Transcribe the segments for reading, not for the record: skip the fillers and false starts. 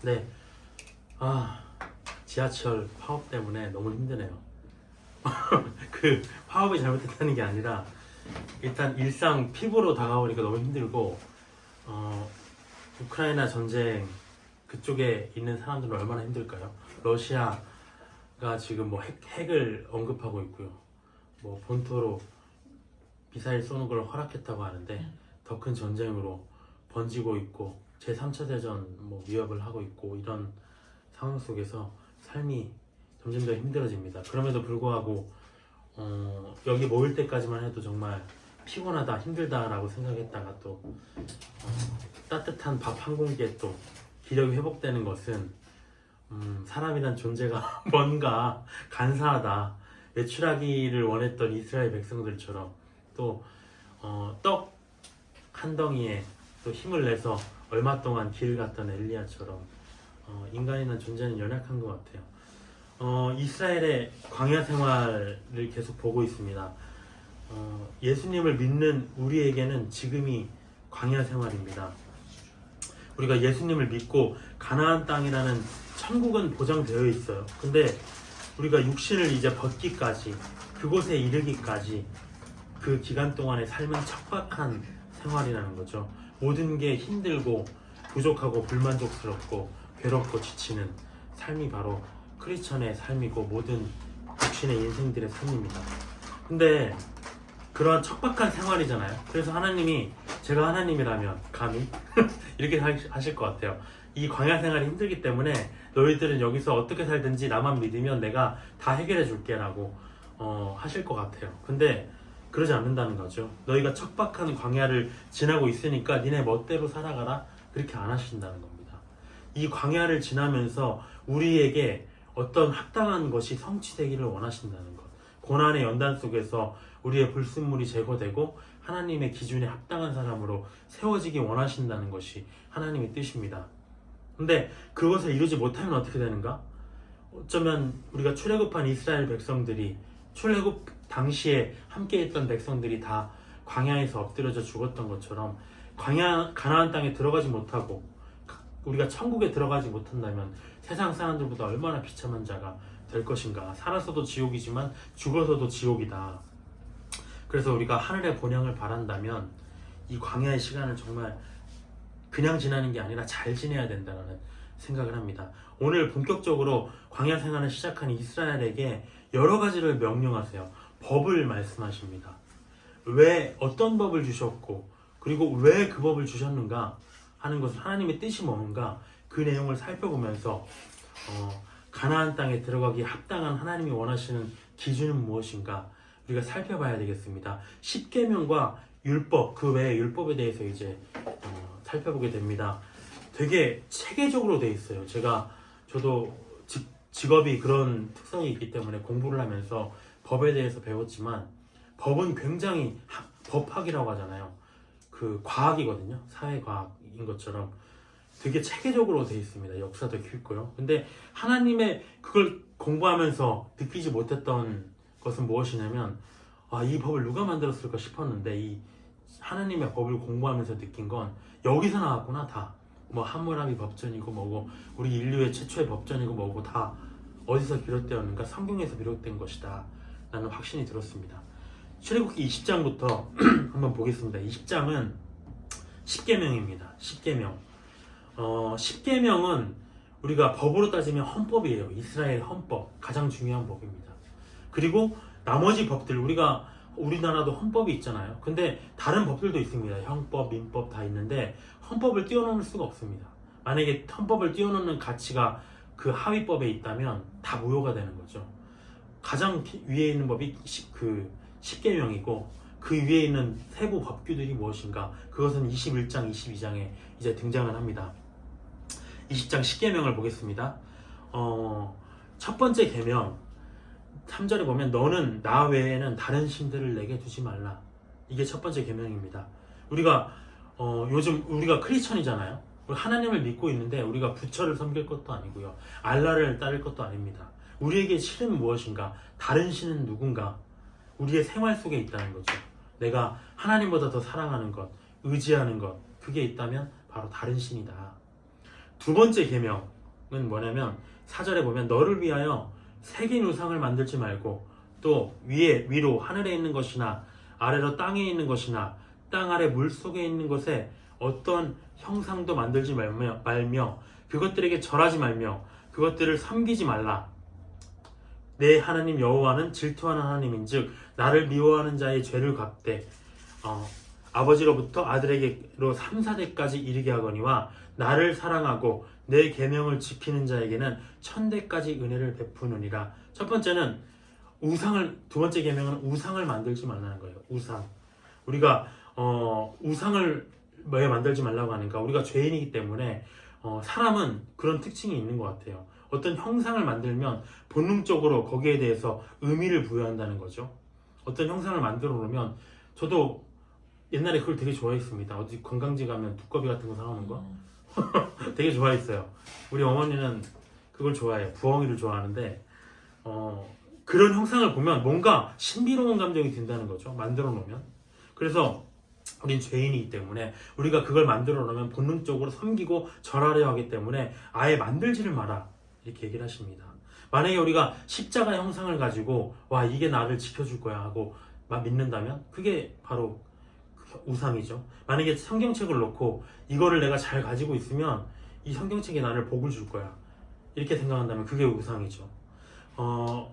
네, 아, 지하철 파업 때문에 너무 힘드네요. 그 파업이 잘못됐다는 게 아니라 일단 일상 피부로 다가오니까 너무 힘들고, 어, 우크라이나 전쟁 그쪽에 있는 사람들은 얼마나 힘들까요? 러시아가 지금 뭐 핵을 언급하고 있고요. 뭐 본토로 미사일 쏘는 걸 허락했다고 하는데 더 큰 전쟁으로 번지고 있고 제3차 대전 뭐 위협을 하고 있고 이런 상황 속에서 삶이 점점 더 힘들어집니다. 그럼에도 불구하고 여기 모일 때까지만 해도 정말 피곤하다 힘들다라고 생각했다가 또 따뜻한 밥 한 공기에 또 기력이 회복되는 것은 사람이란 존재가 뭔가 간사하다, 외출하기를 원했던 이스라엘 백성들처럼 또 떡 한 덩이에 또 힘을 내서 얼마 동안 길 갔던 엘리야처럼 인간이란 존재는 연약한 것 같아요. 이스라엘의 광야 생활을 계속 보고 있습니다. 예수님을 믿는 우리에게는 지금이 광야 생활입니다. 우리가 예수님을 믿고 가나안 땅이라는 천국은 보장되어 있어요. 근데 우리가 육신을 이제 벗기까지, 그곳에 이르기까지 그 기간 동안의 삶은 척박한 생활이라는 거죠. 모든 게 힘들고 부족하고 불만족스럽고 괴롭고 지치는 삶이 바로 크리스천의 삶이고 모든 육신의 인생들의 삶입니다. 근데 그러한 척박한 생활이잖아요. 그래서 하나님이, 제가 하나님이라면 감히 이렇게 하실 것 같아요. 이 광야 생활이 힘들기 때문에 너희들은 여기서 어떻게 살든지 나만 믿으면 내가 다 해결해 줄게 라고 하실 것 같아요. 근데 그러지 않는다는 거죠. 너희가 척박한 광야를 지나고 있으니까 니네 멋대로 살아가라, 그렇게 안 하신다는 겁니다. 이 광야를 지나면서 우리에게 어떤 합당한 것이 성취되기를 원하신다는 것, 고난의 연단 속에서 우리의 불순물이 제거되고 하나님의 기준에 합당한 사람으로 세워지기 원하신다는 것이 하나님의 뜻입니다. 근데 그것을 이루지 못하면 어떻게 되는가? 어쩌면 우리가 출애굽한 이스라엘 백성들이, 출애굽 당시에 함께했던 백성들이 다 광야에서 엎드려져 죽었던 것처럼 가나안 땅에 들어가지 못하고 우리가 천국에 들어가지 못한다면 세상 사람들보다 얼마나 비참한 자가 될 것인가. 살아서도 지옥이지만 죽어서도 지옥이다. 그래서 우리가 하늘의 본향을 바란다면 이 광야의 시간을 정말 그냥 지나는 게 아니라 잘 지내야 된다는 생각을 합니다. 오늘 본격적으로 광야 생활을 시작한 이스라엘에게 여러 가지를 명령하세요. 법을 말씀하십니다. 왜 어떤 법을 주셨고 그리고 왜 그 법을 주셨는가 하는 것을, 하나님의 뜻이 뭔가 그 내용을 살펴보면서 가나안 땅에 들어가기에 합당한 하나님이 원하시는 기준은 무엇인가 우리가 살펴봐야 되겠습니다. 십계명과 율법, 그 외의 율법에 대해서 이제 살펴보게 됩니다. 되게 체계적으로 돼 있어요. 저도 직업이 그런 특성이 있기 때문에 공부를 하면서 법에 대해서 배웠지만, 법은 굉장히 법학이라고 하잖아요. 그 과학이거든요. 사회과학인 것처럼 되게 체계적으로 돼 있습니다. 역사도 깊고요. 근데 하나님의 그걸 공부하면서 느끼지 못했던 것은 무엇이냐면, 이 법을 누가 만들었을까 싶었는데, 이 하나님의 법을 공부하면서 느낀 건 여기서 나왔구나. 다 뭐 함무라비 법전이고 뭐고 우리 인류의 최초의 법전이고 뭐고 다 어디서 비롯되었는가? 성경에서 비롯된 것이다 라는 확신이 들었습니다. 출애굽기 20장부터 한번 보겠습니다. 20장은 십계명입니다. 십계명. 십계명은 우리가 법으로 따지면 헌법이에요. 이스라엘 헌법, 가장 중요한 법입니다. 그리고 나머지 법들, 우리나라도 헌법이 있잖아요. 근데 다른 법들도 있습니다. 형법, 민법 다 있는데 헌법을 뛰어넘을 수가 없습니다. 만약에 헌법을 뛰어넘는 가치가 그 하위법에 있다면 다 무효가 되는 거죠. 가장 위에 있는 법이 십계명이고 그 위에 있는 세부 법규들이 무엇인가? 그것은 21장, 22장에 이제 등장을 합니다. 20장 십계명을 보겠습니다. 첫 번째 계명 3절에 보면 너는 나 외에는 다른 신들을 내게 두지 말라. 이게 첫 번째 계명입니다. 우리가 요즘 우리가 크리스천이잖아요. 하나님을 믿고 있는데 우리가 부처를 섬길 것도 아니고요. 알라를 따를 것도 아닙니다. 우리에게 신은 무엇인가? 다른 신은 누군가? 우리의 생활 속에 있다는 거죠. 내가 하나님보다 더 사랑하는 것, 의지하는 것, 그게 있다면 바로 다른 신이다. 두 번째 계명은 뭐냐면 4절에 보면 너를 위하여 새긴 우상을 만들지 말고 또 위로 하늘에 있는 것이나 아래로 땅에 있는 것이나 땅 아래 물 속에 있는 것에 어떤 형상도 만들지 말며 그것들에게 절하지 말며 그것들을 섬기지 말라. 내 하나님 여호와는 질투하는 하나님인즉 나를 미워하는 자의 죄를 갚되 아버지로부터 아들에게로 3, 4대까지 이르게 하거니와 나를 사랑하고 내 계명을 지키는 자에게는 1000대까지 은혜를 베푸느니라. 첫 번째는 두 번째 계명은 우상을 만들지 말라는 거예요. 우리가 우상을 왜 만들지 말라고 하는가? 우리가 죄인이기 때문에 사람은 그런 특징이 있는 것 같아요. 어떤 형상을 만들면 본능적으로 거기에 대해서 의미를 부여한다는 거죠. 어떤 형상을 만들어 놓으면 저도 옛날에 그걸 되게 좋아했습니다. 어디 관광지 가면 두꺼비 같은 거 사오는 거 되게 좋아했어요. 우리 어머니는 그걸 좋아해요. 부엉이를 좋아하는데 그런 형상을 보면 뭔가 신비로운 감정이 든다는 거죠. 만들어 놓으면. 그래서 우린 죄인이기 때문에 우리가 그걸 만들어 놓으면 본능적으로 섬기고 절하려 하기 때문에 아예 만들지를 마라 이렇게 얘기를 하십니다. 만약에 우리가 십자가 형상을 가지고 와 이게 나를 지켜줄 거야 하고 믿는다면 그게 바로 우상이죠. 만약에 성경책을 놓고 이거를 내가 잘 가지고 있으면 이 성경책이 나를 복을 줄 거야 이렇게 생각한다면 그게 우상이죠.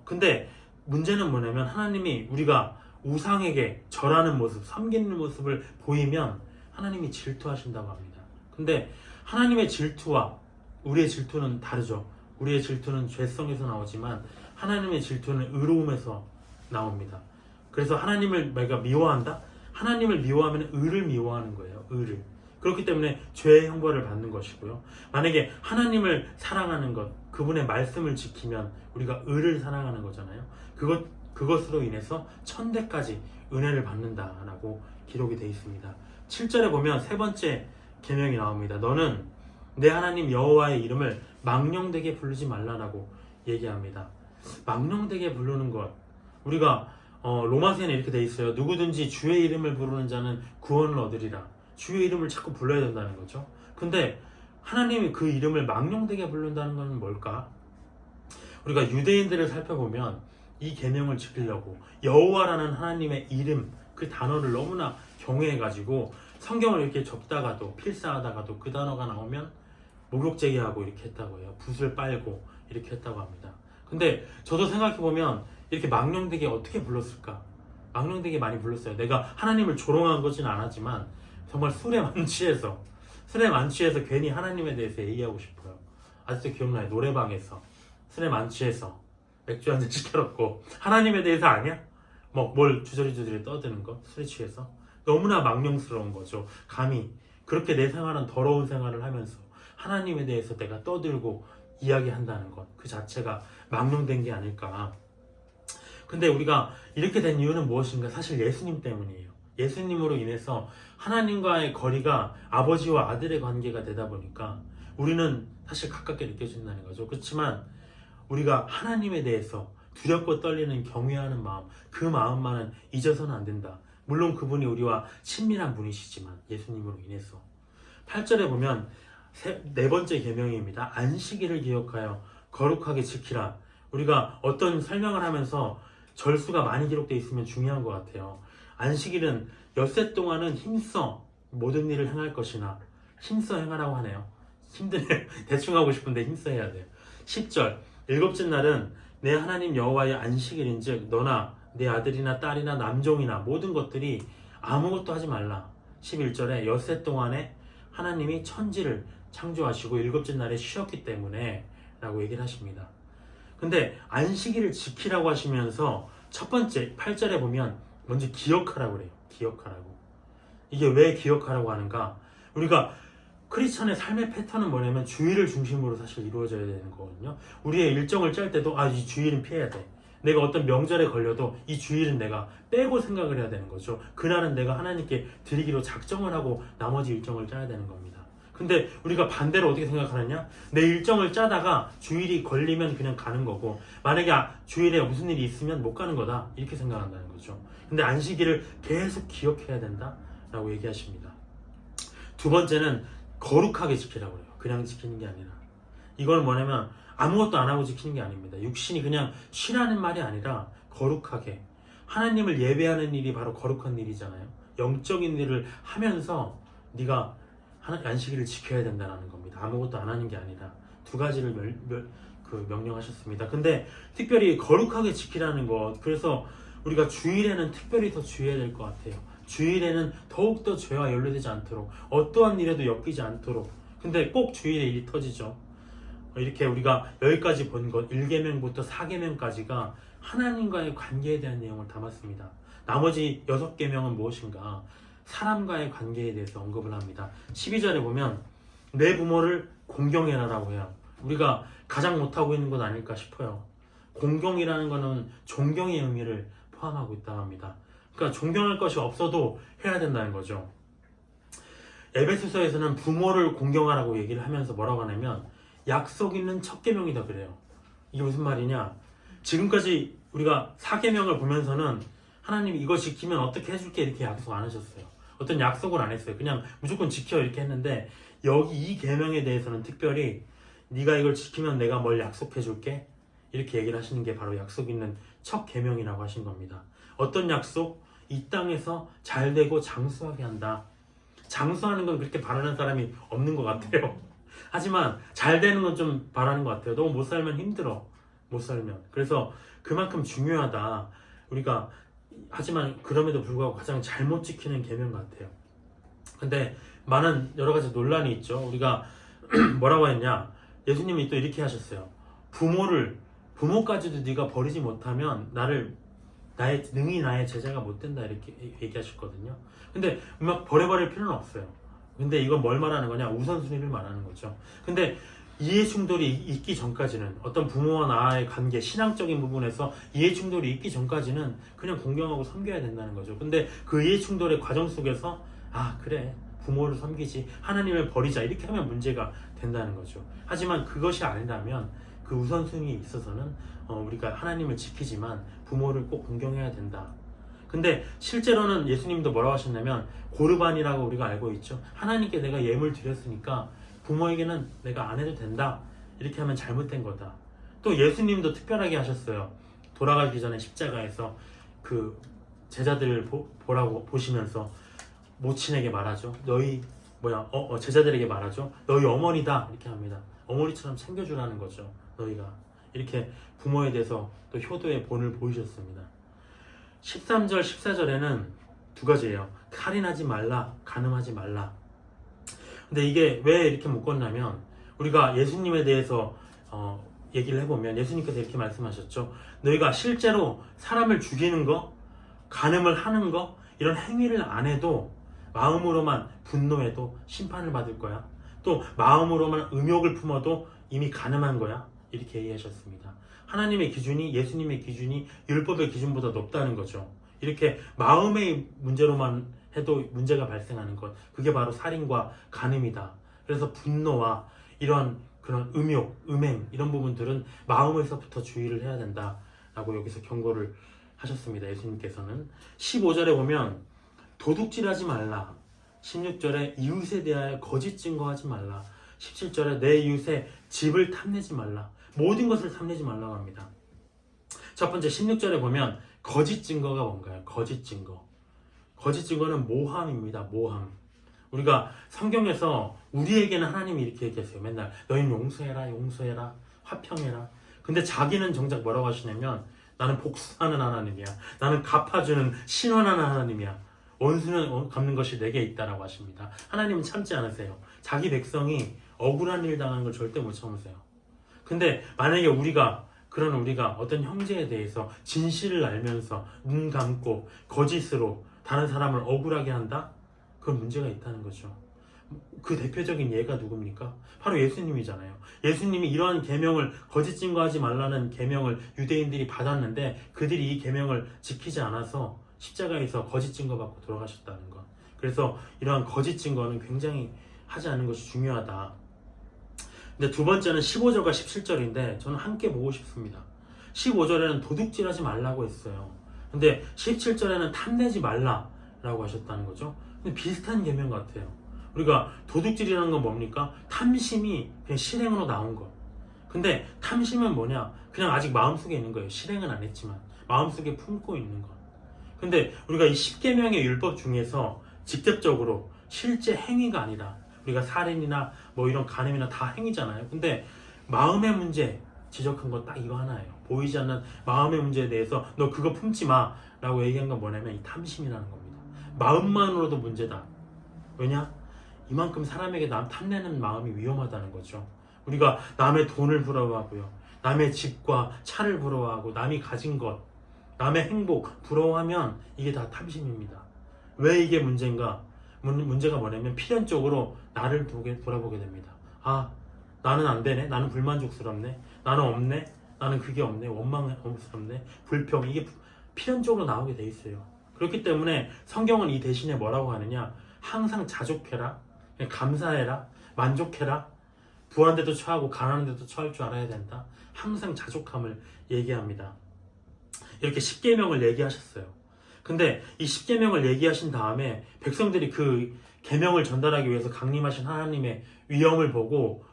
근데 문제는 뭐냐면 하나님이 우리가 우상에게 절하는 모습, 섬기는 모습을 보이면 하나님이 질투하신다고 합니다. 근데 하나님의 질투와 우리의 질투는 다르죠. 우리의 질투는 죄성에서 나오지만 하나님의 질투는 의로움에서 나옵니다. 그래서 하나님을 내가 미워한다? 하나님을 미워하면 의를 미워하는 거예요. 의를. 그렇기 때문에 죄의 형벌을 받는 것이고요. 만약에 하나님을 사랑하는 것, 그분의 말씀을 지키면 우리가 의를 사랑하는 거잖아요. 그것으로 인해서 1000대까지 은혜를 받는다라고 기록이 되어 있습니다. 7절에 보면 세 번째 계명이 나옵니다. 너는 내 하나님 여호와의 이름을 망령되게 부르지 말라라고 얘기합니다. 망령되게 부르는 것, 우리가 로마서에는 이렇게 돼 있어요. 누구든지 주의 이름을 부르는 자는 구원을 얻으리라. 주의 이름을 자꾸 불러야 된다는 거죠. 근데 하나님이 그 이름을 망령되게 부른다는 건 뭘까? 우리가 유대인들을 살펴보면 이 계명을 지키려고 여호와라는 하나님의 이름 그 단어를 너무나 경외해가지고 성경을 이렇게 접다가도 필사하다가도 그 단어가 나오면 목욕제기하고 이렇게 했다고 해요. 붓을 빨고 이렇게 했다고 합니다. 근데 저도 생각해보면 이렇게 망령되게 어떻게 불렀을까? 망령되게 많이 불렀어요. 내가 하나님을 조롱한 것은 않았지만 정말 술에 만취해서 괜히 하나님에 대해서 얘기하고 싶어요. 아직도 기억나요. 노래방에서 술에 만취해서 맥주 한잔 시켜놓고 하나님에 대해서 아냐? 뭘 주저리주저리 떠드는 거? 술에 취해서 너무나 망령스러운 거죠. 감히 그렇게 내 생활은 더러운 생활을 하면서 하나님에 대해서 내가 떠들고 이야기한다는 것 그 자체가 망령된 게 아닐까. 근데 우리가 이렇게 된 이유는 무엇인가? 사실 예수님 때문이에요. 예수님으로 인해서 하나님과의 거리가 아버지와 아들의 관계가 되다 보니까 우리는 사실 가깝게 느껴진다는 거죠. 그렇지만 우리가 하나님에 대해서 두렵고 떨리는 경외하는 마음, 그 마음만은 잊어서는 안 된다. 물론 그분이 우리와 친밀한 분이시지만 예수님으로 인해서. 8절에 보면 네 번째 계명입니다. 안식일을 기억하여 거룩하게 지키라. 우리가 어떤 설명을 하면서 절수가 많이 기록되어 있으면 중요한 것 같아요. 안식일은 엿새 동안은 힘써 모든 일을 행할 것이나 힘써 행하라고 하네요. 힘드네요. 대충 하고 싶은데 힘써 해야 돼요. 10절 일곱째 날은 내 하나님 여호와의 안식일인즉 너나 내 아들이나 딸이나 남종이나 모든 것들이 아무것도 하지 말라. 11절에 엿새 동안에 하나님이 천지를 창조하시고 일곱째 날에 쉬었기 때문에 라고 얘기를 하십니다. 근데 안식일을 지키라고 하시면서 첫 번째 8절에 보면 먼저 기억하라고 그래요. 기억하라고. 이게 왜 기억하라고 하는가? 우리가 크리스천의 삶의 패턴은 뭐냐면 주일을 중심으로 사실 이루어져야 되는 거거든요. 우리의 일정을 짤 때도 이 주일은 피해야 돼. 내가 어떤 명절에 걸려도 이 주일은 내가 빼고 생각을 해야 되는 거죠. 그날은 내가 하나님께 드리기로 작정을 하고 나머지 일정을 짜야 되는 겁니다. 근데 우리가 반대로 어떻게 생각하느냐? 내 일정을 짜다가 주일이 걸리면 그냥 가는 거고 만약에 주일에 무슨 일이 있으면 못 가는 거다 이렇게 생각한다는 거죠. 근데 안식일을 계속 기억해야 된다 라고 얘기하십니다. 두 번째는 거룩하게 지키라고 해요. 그냥 지키는 게 아니라 이걸 뭐냐면 아무것도 안 하고 지키는 게 아닙니다. 육신이 그냥 쉬라는 말이 아니라 거룩하게 하나님을 예배하는 일이 바로 거룩한 일이잖아요. 영적인 일을 하면서 네가 안식일을 지켜야 된다는 겁니다. 아무것도 안 하는 게 아니라 두 가지를 명령하셨습니다. 근데 특별히 거룩하게 지키라는 것, 그래서 우리가 주일에는 특별히 더 주의해야 될 것 같아요. 주일에는 더욱더 죄와 연루되지 않도록, 어떠한 일에도 엮이지 않도록. 근데 꼭 주일에 일이 터지죠. 이렇게 우리가 여기까지 본 것, 1계명부터 4계명까지가 하나님과의 관계에 대한 내용을 담았습니다. 나머지 6계명은 무엇인가? 사람과의 관계에 대해서 언급을 합니다. 12절에 보면 내 부모를 공경해라라고 해요. 우리가 가장 못하고 있는 것 아닐까 싶어요. 공경이라는 것은 존경의 의미를 포함하고 있다고 합니다. 그러니까 존경할 것이 없어도 해야 된다는 거죠. 에베소서에서는 부모를 공경하라고 얘기를 하면서 뭐라고 하냐면 약속 있는 첫 계명이다 그래요. 이게 무슨 말이냐? 지금까지 우리가 4계명을 보면서는 하나님이 이거 지키면 어떻게 해줄게 이렇게 약속 안 하셨어요. 어떤 약속을 안 했어요. 그냥 무조건 지켜 이렇게 했는데 여기 이 계명에 대해서는 특별히 네가 이걸 지키면 내가 뭘 약속해 줄게 이렇게 얘기를 하시는 게 바로 약속 있는 첫 계명이라고 하신 겁니다. 어떤 약속? 이 땅에서 잘되고 장수하게 한다. 장수하는 건 그렇게 바라는 사람이 없는 것 같아요. 하지만 잘 되는 건 좀 바라는 것 같아요. 너무 못 살면 힘들어. 못 살면. 그래서 그만큼 중요하다. 우리가 하지만 그럼에도 불구하고 가장 잘못 지키는 계명 같아요. 근데 많은 여러 가지 논란이 있죠. 우리가 뭐라고 했냐? 예수님이 또 이렇게 하셨어요. 부모까지도 네가 버리지 못하면 능히 나의 제자가 못 된다 이렇게 얘기하셨거든요. 근데 막 버려버릴 필요는 없어요. 근데 이건 뭘 말하는 거냐? 우선순위를 말하는 거죠. 근데 이해 충돌이 있기 전까지는 어떤 부모와 나의 관계, 신앙적인 부분에서 이해 충돌이 있기 전까지는 그냥 공경하고 섬겨야 된다는 거죠. 근데 그 이해 충돌의 과정 속에서 그래 부모를 섬기지 하나님을 버리자 이렇게 하면 문제가 된다는 거죠. 하지만 그것이 아니라면 그 우선순위에 있어서는 우리가 하나님을 지키지만 부모를 꼭 공경해야 된다. 근데 실제로는 예수님도 뭐라고 하셨냐면 고르반이라고 우리가 알고 있죠. 하나님께 내가 예물 드렸으니까 부모에게는 내가 안 해도 된다. 이렇게 하면 잘못된 거다. 또 예수님도 특별하게 하셨어요. 돌아가기 전에 십자가에서 그 제자들을 보시면서 모친에게 말하죠. 제자들에게 말하죠. 너희 어머니다. 이렇게 합니다. 어머니처럼 챙겨주라는 거죠. 너희가. 이렇게 부모에 대해서 또 효도의 본을 보이셨습니다. 13절, 14절에는 두 가지예요. 살인하지 말라, 간음하지 말라. 근데 이게 왜 이렇게 묶었냐면 우리가 예수님에 대해서 얘기를 해보면 예수님께서 이렇게 말씀하셨죠. 너희가 실제로 사람을 죽이는 거, 간음을 하는 거 이런 행위를 안 해도 마음으로만 분노해도 심판을 받을 거야. 또 마음으로만 음욕을 품어도 이미 간음한 거야. 이렇게 얘기하셨습니다. 하나님의 기준이 예수님의 기준이 율법의 기준보다 높다는 거죠. 이렇게 마음의 문제로만 해도 문제가 발생하는 것, 그게 바로 살인과 간음이다. 그래서 분노와 이런 그런 음욕, 음행 이런 부분들은 마음에서부터 주의를 해야 된다라고 여기서 경고를 하셨습니다. 예수님께서는 15절에 보면 도둑질하지 말라, 16절에 이웃에 대하여 거짓 증거하지 말라, 17절에 내 이웃의 집을 탐내지 말라, 모든 것을 탐내지 말라고 합니다. 첫 번째 16절에 보면 거짓 증거가 뭔가요? 거짓 증거. 거짓 증거는 모함입니다. 모함. 우리가 성경에서 우리에게는 하나님이 이렇게 얘기했어요. 맨날 너희는 용서해라, 용서해라, 화평해라. 근데 자기는 정작 뭐라고 하시냐면 나는 복수하는 하나님이야. 나는 갚아주는 신원하는 하나님이야. 원수는 갚는 것이 내게 있다라고 하십니다. 하나님은 참지 않으세요. 자기 백성이 억울한 일 당하는 걸 절대 못 참으세요. 근데 만약에 우리가 어떤 형제에 대해서 진실을 알면서 눈 감고 거짓으로 다른 사람을 억울하게 한다? 그건 문제가 있다는 거죠. 그 대표적인 예가 누굽니까? 바로 예수님이잖아요. 예수님이 이러한 계명을 거짓 증거하지 말라는 계명을 유대인들이 받았는데 그들이 이 계명을 지키지 않아서 십자가에서 거짓 증거받고 돌아가셨다는 것. 그래서 이러한 거짓 증거는 굉장히 하지 않는 것이 중요하다. 근데 두 번째는 15절과 17절인데 저는 함께 보고 싶습니다. 15절에는 도둑질하지 말라고 했어요. 근데 17절에는 탐내지 말라라고 하셨다는 거죠. 근데 비슷한 계명 같아요. 우리가 도둑질이라는 건 뭡니까? 탐심이 그냥 실행으로 나온 것. 근데 탐심은 뭐냐? 그냥 아직 마음속에 있는 거예요. 실행은 안 했지만 마음속에 품고 있는 것. 근데 우리가 이 10계명의 율법 중에서 직접적으로 실제 행위가 아니라 우리가 살인이나 뭐 이런 간음이나 다 행위잖아요. 근데 마음의 문제 지적한 거 딱 이거 하나예요. 보이지 않는 마음의 문제에 대해서 너 그거 품지 마 라고 얘기한 건 뭐냐면 이 탐심이라는 겁니다. 마음만으로도 문제다. 왜냐? 이만큼 사람에게 남 탐내는 마음이 위험하다는 거죠. 우리가 남의 돈을 부러워하고요, 남의 집과 차를 부러워하고 남이 가진 것, 남의 행복 부러워하면 이게 다 탐심입니다. 왜 이게 문제인가? 문제가 뭐냐면 필연적으로 나를 돌아보게 됩니다. 아, 나는 안 되네, 나는 불만족스럽네, 나는 없네, 나는 그게 없네, 원망스럽네, 불평, 이게 필연적으로 나오게 돼 있어요. 그렇기 때문에 성경은 이 대신에 뭐라고 하느냐? 항상 자족해라, 감사해라, 만족해라, 부한데도 처하고 가난한데도 처할 줄 알아야 된다. 항상 자족함을 얘기합니다. 이렇게 10계명을 얘기하셨어요. 근데 이 10계명을 얘기하신 다음에 백성들이 그 계명을 전달하기 위해서 강림하신 하나님의 위엄을 보고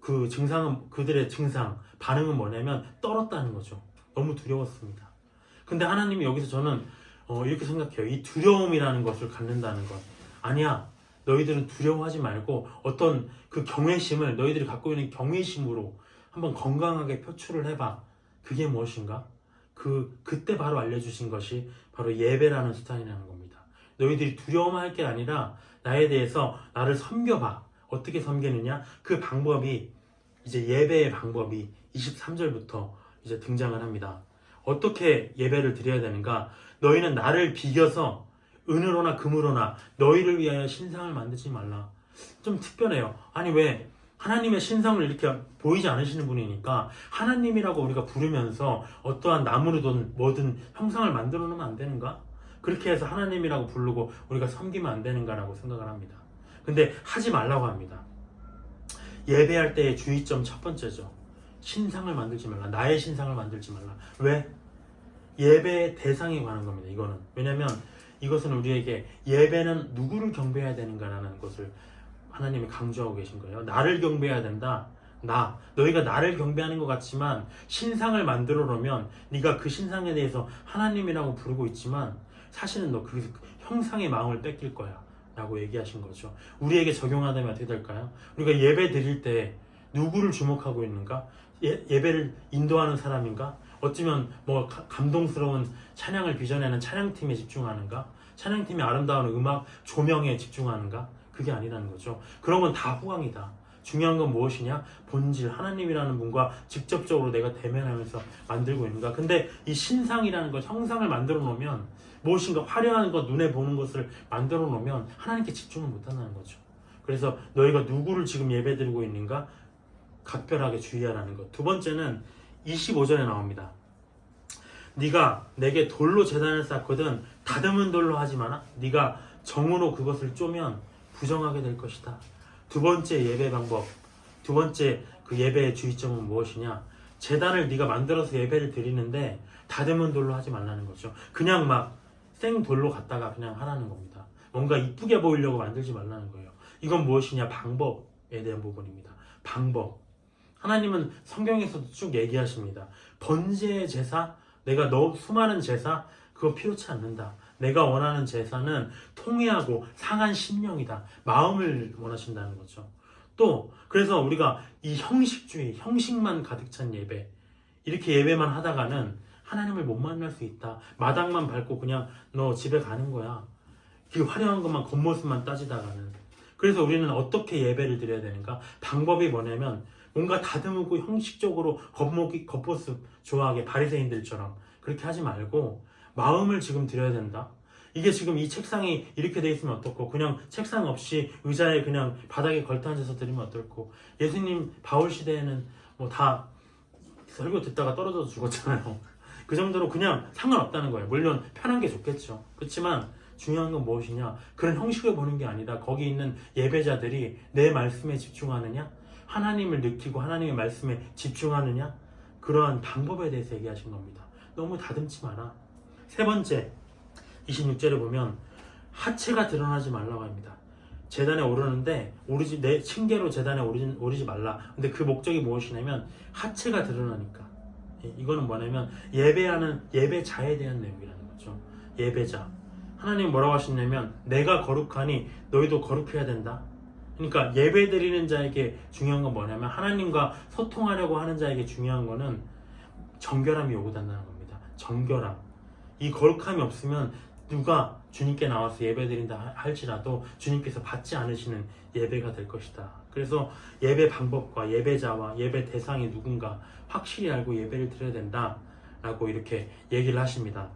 그 증상은, 그들의 증상, 반응은 뭐냐면 떨었다는 거죠. 너무 두려웠습니다. 근데 하나님이 여기서 저는 이렇게 생각해요. 이 두려움이라는 것을 갖는다는 것. 아니야. 너희들은 두려워하지 말고 어떤 그 경외심을, 너희들이 갖고 있는 경외심으로 한번 건강하게 표출을 해봐. 그게 무엇인가? 그때 바로 알려주신 것이 바로 예배라는 수단이라는 겁니다. 너희들이 두려워할 게 아니라 나에 대해서 나를 섬겨봐. 어떻게 섬기느냐? 그 방법이, 이제 예배의 방법이 23절부터 이제 등장을 합니다. 어떻게 예배를 드려야 되는가? 너희는 나를 비겨서 은으로나 금으로나 너희를 위하여 신상을 만들지 말라. 좀 특별해요. 아니, 왜 하나님의 신상을 이렇게 보이지 않으시는 분이니까 하나님이라고 우리가 부르면서 어떠한 나무로든 뭐든 형상을 만들어 놓으면 안 되는가? 그렇게 해서 하나님이라고 부르고 우리가 섬기면 안 되는가라고 생각을 합니다. 근데 하지 말라고 합니다. 예배할 때의 주의점 첫 번째죠. 신상을 만들지 말라. 나의 신상을 만들지 말라. 왜? 예배의 대상에 관한 겁니다. 이거는. 왜냐면 이것은 우리에게 예배는 누구를 경배해야 되는가라는 것을 하나님이 강조하고 계신 거예요. 나를 경배해야 된다. 너희가 나를 경배하는 것 같지만 신상을 만들어 놓으면 네가 그 신상에 대해서 하나님이라고 부르고 있지만 사실은 너 그 형상의 마음을 뺏길 거야 라고 얘기하신 거죠. 우리에게 적용하다면 어떻게 될까요? 우리가 예배 드릴 때 누구를 주목하고 있는가? 예배를 인도하는 사람인가? 어쩌면 뭐 감동스러운 찬양을 빚어내는 찬양팀에 집중하는가? 찬양팀의 아름다운 음악 조명에 집중하는가? 그게 아니라는 거죠. 그런 건 다 후광이다. 중요한 건 무엇이냐? 본질, 하나님이라는 분과 직접적으로 내가 대면하면서 만들고 있는가? 근데 이 신상이라는 것, 형상을 만들어 놓으면, 무엇인가 화려한 것, 눈에 보는 것을 만들어 놓으면 하나님께 집중을 못한다는 거죠. 그래서 너희가 누구를 지금 예배드리고 있는가? 각별하게 주의하라는 것. 두 번째는 25절에 나옵니다. 네가 내게 돌로 제단을 쌓거든 다듬은 돌로 하지 마라. 네가 정으로 그것을 쪼면 부정하게 될 것이다. 두 번째 예배 방법, 두 번째 그 예배의 주의점은 무엇이냐? 제단을 네가 만들어서 예배를 드리는데 다듬은 돌로 하지 말라는 거죠. 그냥 막 생돌로 갖다가 그냥 하라는 겁니다. 뭔가 이쁘게 보이려고 만들지 말라는 거예요. 이건 무엇이냐? 방법에 대한 부분입니다. 방법. 하나님은 성경에서도 쭉 얘기하십니다. 번제의 제사, 내가 수많은 제사, 그거 필요치 않는다. 내가 원하는 제사는 통회하고 상한 심령이다. 마음을 원하신다는 거죠. 또 그래서 우리가 이 형식주의, 형식만 가득 찬 예배, 이렇게 예배만 하다가는 하나님을 못 만날 수 있다. 마당만 밟고 그냥 너 집에 가는 거야. 그 화려한 것만, 겉모습만 따지다가는. 그래서 우리는 어떻게 예배를 드려야 되는가? 방법이 뭐냐면 뭔가 다듬고 형식적으로 겉모습 좋아하게 바리새인들처럼 그렇게 하지 말고 마음을 지금 드려야 된다. 이게 지금 이 책상이 이렇게 돼 있으면 어떻고, 그냥 책상 없이 의자에 그냥 바닥에 걸터 앉아서 드리면 어떨고, 예수님 바울 시대에는 뭐 다 설교 듣다가 떨어져서 죽었잖아요. 그 정도로 그냥 상관없다는 거예요. 물론 편한 게 좋겠죠. 그렇지만 중요한 건 무엇이냐? 그런 형식을 보는 게 아니라 거기 있는 예배자들이 내 말씀에 집중하느냐? 하나님을 느끼고 하나님의 말씀에 집중하느냐? 그러한 방법에 대해서 얘기하신 겁니다. 너무 다듬지 마라. 세 번째, 26절에 보면 하체가 드러나지 말라고 합니다. 제단에 오르는데 내 층계로 제단에 오르지 말라. 근데 그 목적이 무엇이냐면 하체가 드러나니까. 이거는 뭐냐면 예배자에 대한 내용이라는 거죠. 예배자. 하나님 뭐라고 하시냐면 내가 거룩하니 너희도 거룩해야 된다. 그러니까 예배 드리는 자에게 중요한 건 뭐냐면 하나님과 소통하려고 하는 자에게 중요한 거는 정결함이 요구된다는 겁니다. 정결함. 이 거룩함이 없으면 누가 주님께 나와서 예배 드린다 할지라도 주님께서 받지 않으시는 예배가 될 것이다. 그래서 예배 방법과 예배자와 예배 대상이 누군가 확실히 알고 예배를 드려야 된다 라고 이렇게 얘기를 하십니다.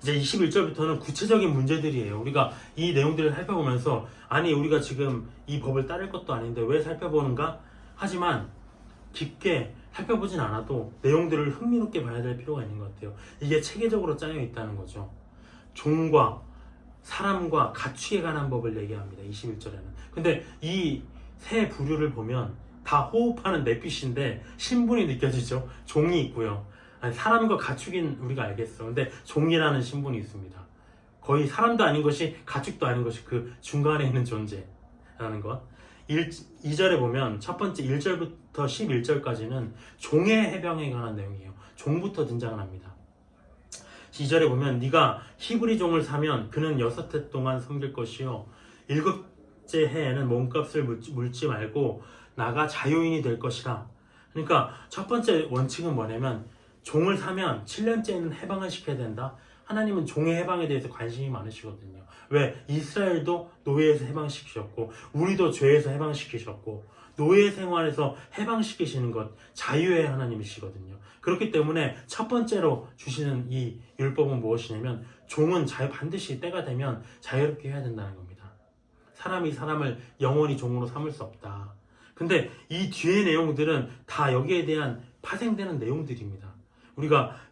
이제 21절부터는 구체적인 문제들이에요. 우리가 이 내용들을 살펴보면서 아니 우리가 지금 이 법을 따를 것도 아닌데 왜 살펴보는가? 하지만 깊게 살펴보진 않아도 내용들을 흥미롭게 봐야 될 필요가 있는 것 같아요. 이게 체계적으로 짜여 있다는 거죠. 종과 사람과 가축에 관한 법을 얘기합니다. 21절에는. 근데 이 세 부류를 보면 다 호흡하는 넷빛인데 신분이 느껴지죠. 종이 있고요. 아니, 사람과 가축인 우리가 알겠어. 근데 종이라는 신분이 있습니다. 거의 사람도 아닌 것이 가축도 아닌 것이 그 중간에 있는 존재라는 것. 2절에 보면 첫 번째 1절부터 11절까지는 종의 해방에 관한 내용이에요. 종부터 등장을 합니다. 2절에 보면 네가 히브리 종을 사면 그는 6해 동안 섬길 것이요 7째 해에는 몸값을 물지 말고 나가 자유인이 될 것이라. 그러니까 첫 번째 원칙은 뭐냐면 종을 사면 7년째는 해방을 시켜야 된다. 하나님은 종의 해방에 대해서 관심이 많으시거든요. 왜? 이스라엘도 노예에서 해방시키셨고 우리도 죄에서 해방시키셨고 노예 생활에서 해방시키시는 것 자유의 하나님이시거든요. 그렇기 때문에 첫 번째로 주시는 이 율법은 무엇이냐면 종은 반드시 때가 되면 자유롭게 해야 된다는 겁니다. 사람이 사람을 영원히 종으로 삼을 수 없다. 근데 이 뒤의 내용들은 다 여기에 대한 파생되는 내용들입니다.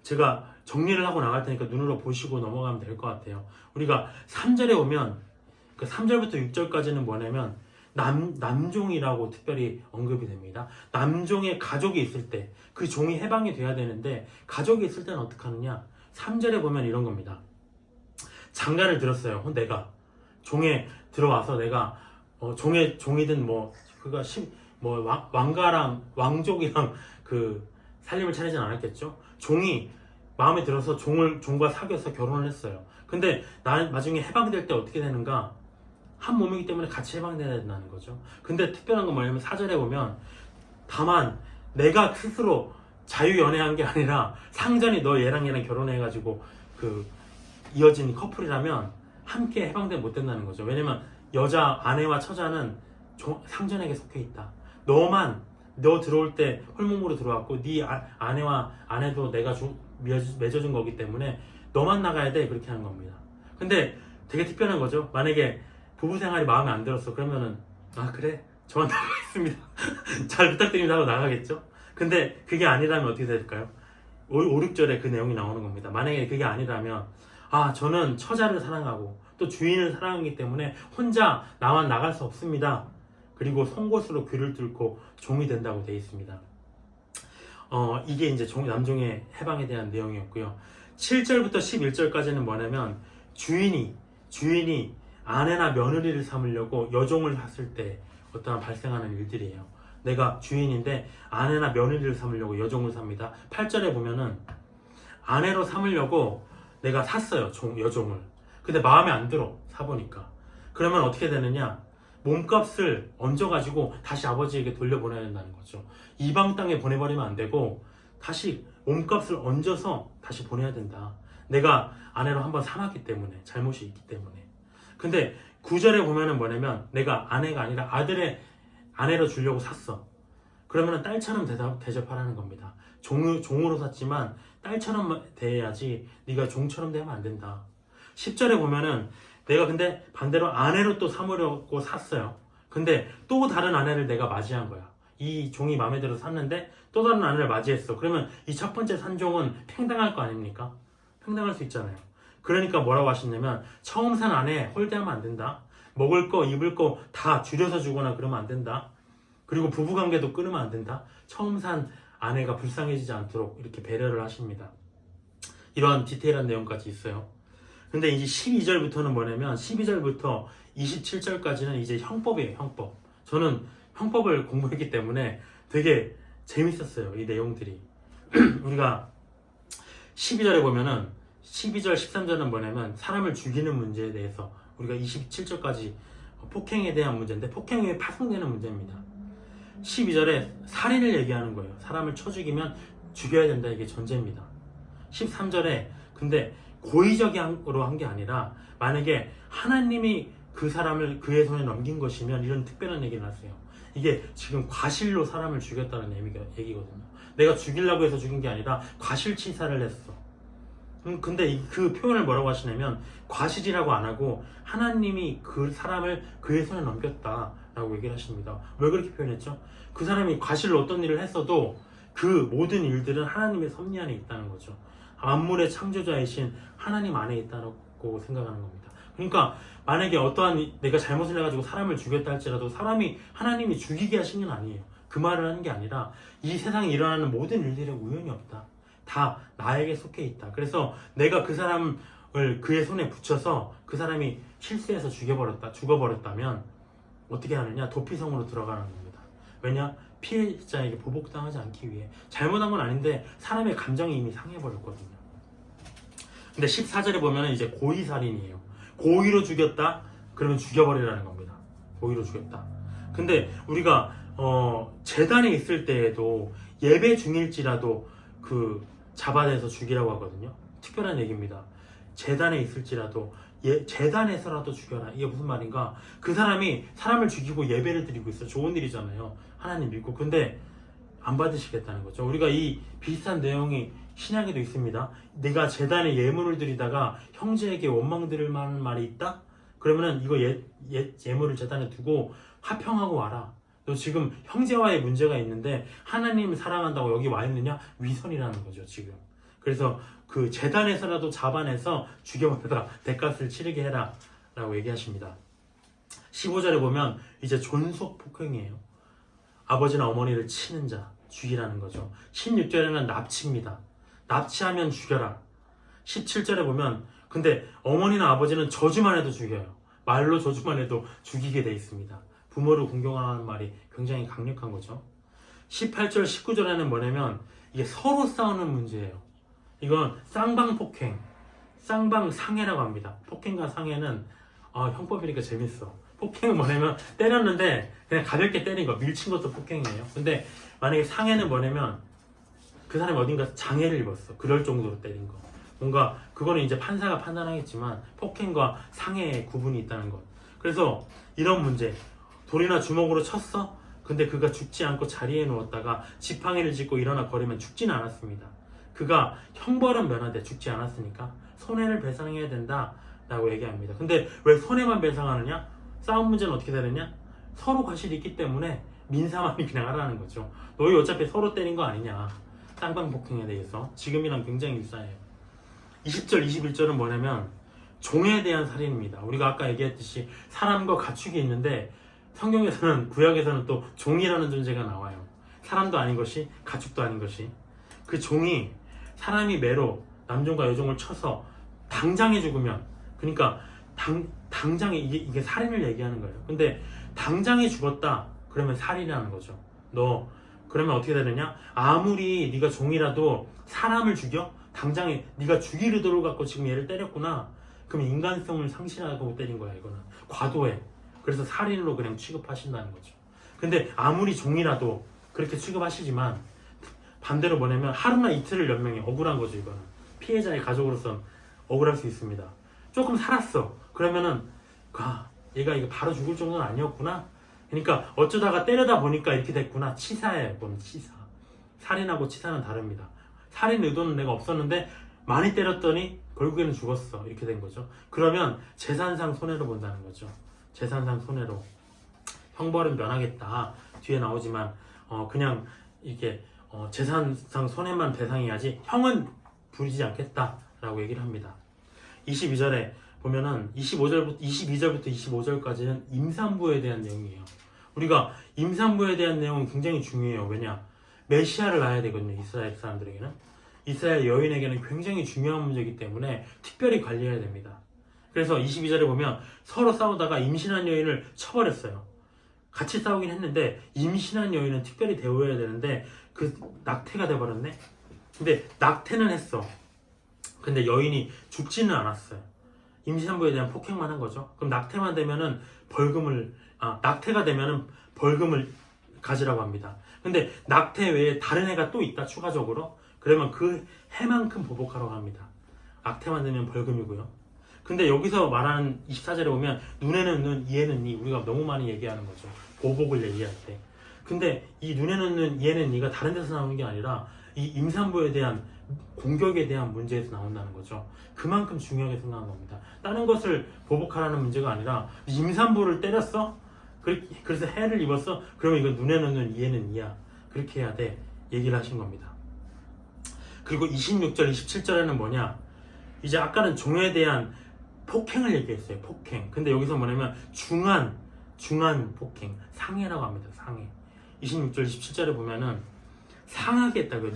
제가 정리를 하고 나갈 테니까 눈으로 보시고 넘어가면 될 것 같아요. 우리가 3절에 오면 그 3절부터 6절까지는 뭐냐면 남종이라고 특별히 언급이 됩니다. 남종의 가족이 있을 때 그 종이 해방이 돼야 되는데 가족이 있을 때는 어떻게 하느냐? 3절에 보면 이런 겁니다. 장가를 들었어요. 내가 종에 들어와서 내가 종이든 왕가랑 왕족이랑 그 살림을 차리진 않았겠죠. 종이 마음에 들어서 종과 사귀어서 결혼을 했어요. 근데 나중에 해방될 때 어떻게 되는가? 한 몸이기 때문에 같이 해방돼야 된다는 거죠. 근데 특별한 건 뭐냐면 4절에 보면 다만 내가 스스로 자유연애한 게 아니라 상전이 너 얘랑 결혼해가지고 그 이어진 커플이라면 함께 해방되면 못 된다는 거죠. 왜냐면 여자 아내와 처자는 상전에게 속해 있다. 너 들어올 때 홀몸으로 들어왔고 네 아내와 아내도 내가 맺어준 거기 때문에 너만 나가야 돼. 그렇게 하는 겁니다. 근데 되게 특별한 거죠. 만약에 부부 생활이 마음에 안 들었어. 그러면은 그래 저만 나가겠습니다. 잘 부탁드립니다 하고 나가겠죠. 근데 그게 아니라면 어떻게 될까요? 5, 6절에 그 내용이 나오는 겁니다. 만약에 그게 아니라면 저는 처자를 사랑하고 또 주인을 사랑하기 때문에 혼자 나만 나갈 수 없습니다. 그리고 송곳으로 귀를 뚫고 종이 된다고 되어 있습니다. 이게 이제 남종의 해방에 대한 내용이었고요. 7절부터 11절까지는 뭐냐면 주인이 아내나 며느리를 삼으려고 여종을 샀을 때 어떠한 발생하는 일들이에요. 내가 주인인데 아내나 며느리를 삼으려고 여종을 삽니다. 8절에 보면은 아내로 삼으려고 내가 샀어요. 여종을. 근데 마음에 안 들어. 사보니까. 그러면 어떻게 되느냐? 몸값을 얹어가지고 다시 아버지에게 돌려보내야 된다는 거죠. 이방 땅에 보내버리면 안 되고 다시 몸값을 얹어서 다시 보내야 된다. 내가 아내로 한번 삼았기 때문에, 잘못이 있기 때문에. 근데 9절에 보면은 뭐냐면 내가 아내가 아니라 아내로 주려고 샀어. 그러면은 딸처럼 대접하라는 겁니다. 종으로 샀지만 딸처럼 대해야지 네가 종처럼 대하면 안 된다. 10절에 보면은 내가 근데 반대로 아내로 또 삼으려고 샀어요. 근데 또 다른 아내를 내가 맞이한 거야. 이 종이 마음에 들어서 샀는데 또 다른 아내를 맞이했어. 그러면 이 첫 번째 산 종은 팽당할 거 아닙니까? 팽당할 수 있잖아요. 그러니까 뭐라고 하시냐면 처음 산 아내 홀대하면 안 된다. 먹을 거 입을 거 다 줄여서 주거나 그러면 안 된다. 그리고 부부관계도 끊으면 안 된다. 처음 산 아내가 불쌍해지지 않도록 이렇게 배려를 하십니다. 이러한 디테일한 내용까지 있어요. 근데 이제 12절부터는 뭐냐면 12절부터 27절까지는 이제 형법이에요. 형법. 저는 형법을 공부했기 때문에 되게 재밌었어요. 이 내용들이. 우리가 12절에 보면은 12절 13절은 뭐냐면 사람을 죽이는 문제에 대해서 우리가 27절까지 폭행에 대한 문제인데 폭행 후에 파생되는 문제입니다. 12절에 살인을 얘기하는 거예요. 사람을 쳐 죽이면 죽여야 된다. 이게 전제입니다. 13절에 근데 고의적으로 한 게 아니라 만약에 하나님이 그 사람을 그의 손에 넘긴 것이면 이런 특별한 얘기를 하세요. 이게 지금 과실로 사람을 죽였다는 얘기거든요. 내가 죽이려고 해서 죽인 게 아니라 과실치사를 했어. 근데 그 표현을 뭐라고 하시냐면 과실이라고 안 하고 하나님이 그 사람을 그의 손에 넘겼다라고 얘기를 하십니다. 왜 그렇게 표현했죠? 그 사람이 과실로 어떤 일을 했어도 그 모든 일들은 하나님의 섭리 안에 있다는 거죠. 만물의 창조자이신 하나님 안에 있다고 생각하는 겁니다. 그러니까 만약에 어떠한 내가 잘못을 해가지고 사람을 죽였다 할지라도 사람이 하나님이 죽이게 하신 건 아니에요. 그 말을 하는 게 아니라 이 세상에 일어나는 모든 일들에 우연이 없다. 다 나에게 속해 있다. 그래서 내가 그 사람을 그의 손에 붙여서 그 사람이 실수해서 죽어버렸다면 어떻게 하느냐? 도피성으로 들어가는 겁니다. 왜냐? 피해자에게 보복당하지 않기 위해. 잘못한 건 아닌데 사람의 감정이 이미 상해버렸거든요. 근데 14절에 보면 이제 고의살인이에요. 고의로 죽였다? 그러면 죽여버리라는 겁니다. 고의로 죽였다. 근데 우리가 재단에 있을 때에도 예배 중일지라도 그 잡아내서 죽이라고 하거든요. 특별한 얘기입니다. 재단에 있을지라도 재단에서라도 죽여라. 이게 무슨 말인가? 그 사람이 사람을 죽이고 예배를 드리고 있어. 좋은 일이잖아요. 하나님 믿고. 근데 안 받으시겠다는 거죠. 우리가 이 비슷한 내용이 신약에도 있습니다. 내가 재단에 예물을 드리다가 형제에게 원망 들을 만한 말이 있다? 그러면은 이거 예물을 재단에 두고 화평하고 와라. 너 지금 형제와의 문제가 있는데 하나님 사랑한다고 여기 와 있느냐? 위선이라는 거죠, 지금. 그래서 그 재단에서라도 잡아내서 죽여버려라. 대가를 치르게 해라. 라고 얘기하십니다. 15절에 보면 이제 존속 폭행이에요. 아버지나 어머니를 치는 자, 죽이라는 거죠. 16절에는 납치입니다. 납치하면 죽여라. 17절에 보면 근데 어머니나 아버지는 저주만 해도 죽여요. 말로 저주만 해도 죽이게 돼 있습니다. 부모를 공경하라는 말이 굉장히 강력한 거죠. 18절, 19절에는 뭐냐면 이게 서로 싸우는 문제예요. 이건 쌍방폭행, 쌍방상해라고 합니다. 폭행과 상해는 형법이니까 재밌어. 폭행은 뭐냐면 때렸는데 그냥 가볍게 때린 거, 밀친 것도 폭행이에요. 근데 만약에 상해는 뭐냐면 그 사람이 어딘가 장애를 입었어. 그럴 정도로 때린 거. 뭔가 그거는 이제 판사가 판단하겠지만 폭행과 상해의 구분이 있다는 것. 그래서 이런 문제, 돌이나 주먹으로 쳤어? 근데 그가 죽지 않고 자리에 누웠다가 지팡이를 짚고 일어나 걸으면 죽지는 않았습니다. 그가 형벌은 면하되 죽지 않았으니까 손해를 배상해야 된다 라고 얘기합니다. 근데 왜 손해만 배상하느냐? 싸움 문제는 어떻게 되느냐? 서로 과실이 있기 때문에 민사만이 그냥 하라는 거죠. 너희 어차피 서로 때린 거 아니냐? 쌍방폭행에 대해서 지금이랑 굉장히 유사해요. 20절 21절은 뭐냐면 종에 대한 살인입니다. 우리가 아까 얘기했듯이 사람과 가축이 있는데 성경에서는, 구약에서는 또 종이라는 존재가 나와요. 사람도 아닌 것이, 가축도 아닌 것이. 그 종이 사람이 매로 남종과 여종을 쳐서 당장에 죽으면, 그러니까 당장에 이게 살인을 얘기하는 거예요. 근데 당장에 죽었다 그러면 살인이라는 거죠. 너 그러면 어떻게 되느냐? 아무리 네가 종이라도 사람을 죽여? 당장에 네가 죽일 의도를 갖고 지금 얘를 때렸구나. 그럼 인간성을 상실하고 때린 거야. 이거는 과도해. 그래서 살인으로 그냥 취급하신다는 거죠. 근데 아무리 종이라도 그렇게 취급하시지만 반대로 뭐냐면 하루나 이틀을 연명해. 억울한 거죠. 이거는 피해자의 가족으로선 억울할 수 있습니다. 조금 살았어. 그러면은 얘가 이거 바로 죽을 정도는 아니었구나. 그러니까 어쩌다가 때려다 보니까 이렇게 됐구나. 치사예요. 이건 치사. 살인하고 치사는 다릅니다. 살인 의도는 내가 없었는데 많이 때렸더니 결국에는 죽었어. 이렇게 된 거죠. 그러면 재산상 손해로 본다는 거죠. 재산상 손해로. 형벌은 면하겠다. 뒤에 나오지만 그냥 이게 재산상 손해만 배상해야지 형은 부리지 않겠다라고 얘기를 합니다. 22절에 보면은 22절부터 25절까지는 임산부에 대한 내용이에요. 우리가 임산부에 대한 내용은 굉장히 중요해요. 왜냐? 메시아를 낳아야 되거든요. 이스라엘 사람들에게는. 이스라엘 여인에게는 굉장히 중요한 문제이기 때문에 특별히 관리해야 됩니다. 그래서 22절에 보면 서로 싸우다가 임신한 여인을 쳐버렸어요. 같이 싸우긴 했는데 임신한 여인은 특별히 대우해야 되는데 그 낙태가 돼버렸네. 근데 낙태는 했어. 근데 여인이 죽지는 않았어요. 임산부에 대한 폭행만 한 거죠. 그럼 낙태만 되면은 낙태가 되면은 벌금을 가지라고 합니다. 근데 낙태 외에 다른 해가 또 있다 추가적으로. 그러면 그 해만큼 보복하라고 합니다. 낙태만 되면 벌금이고요. 근데 여기서 말하는 24절에 보면 눈에는 눈, 이에는 이, 우리가 너무 많이 얘기하는 거죠. 보복을 얘기할 때. 근데 이 눈에는 눈, 이에는 이가 다른 데서 나오는 게 아니라 이 임산부에 대한 공격에 대한 문제에서 나온다는 거죠. 그만큼 중요하게 생각한 겁니다. 다른 것을 보복하라는 문제가 아니라 임산부를 때렸어? 그래서 해를 입었어? 그러면 이건 눈에는 눈, 이에는 이야. 그렇게 해야 돼. 얘기를 하신 겁니다. 그리고 26절, 27절에는 뭐냐? 이제 아까는 종에 대한 폭행을 얘기했어요. 폭행. 근데 여기서 뭐냐면 중한 폭행. 상해라고 합니다. 상해. 26절, 27절에 보면은 상하게 했다고요.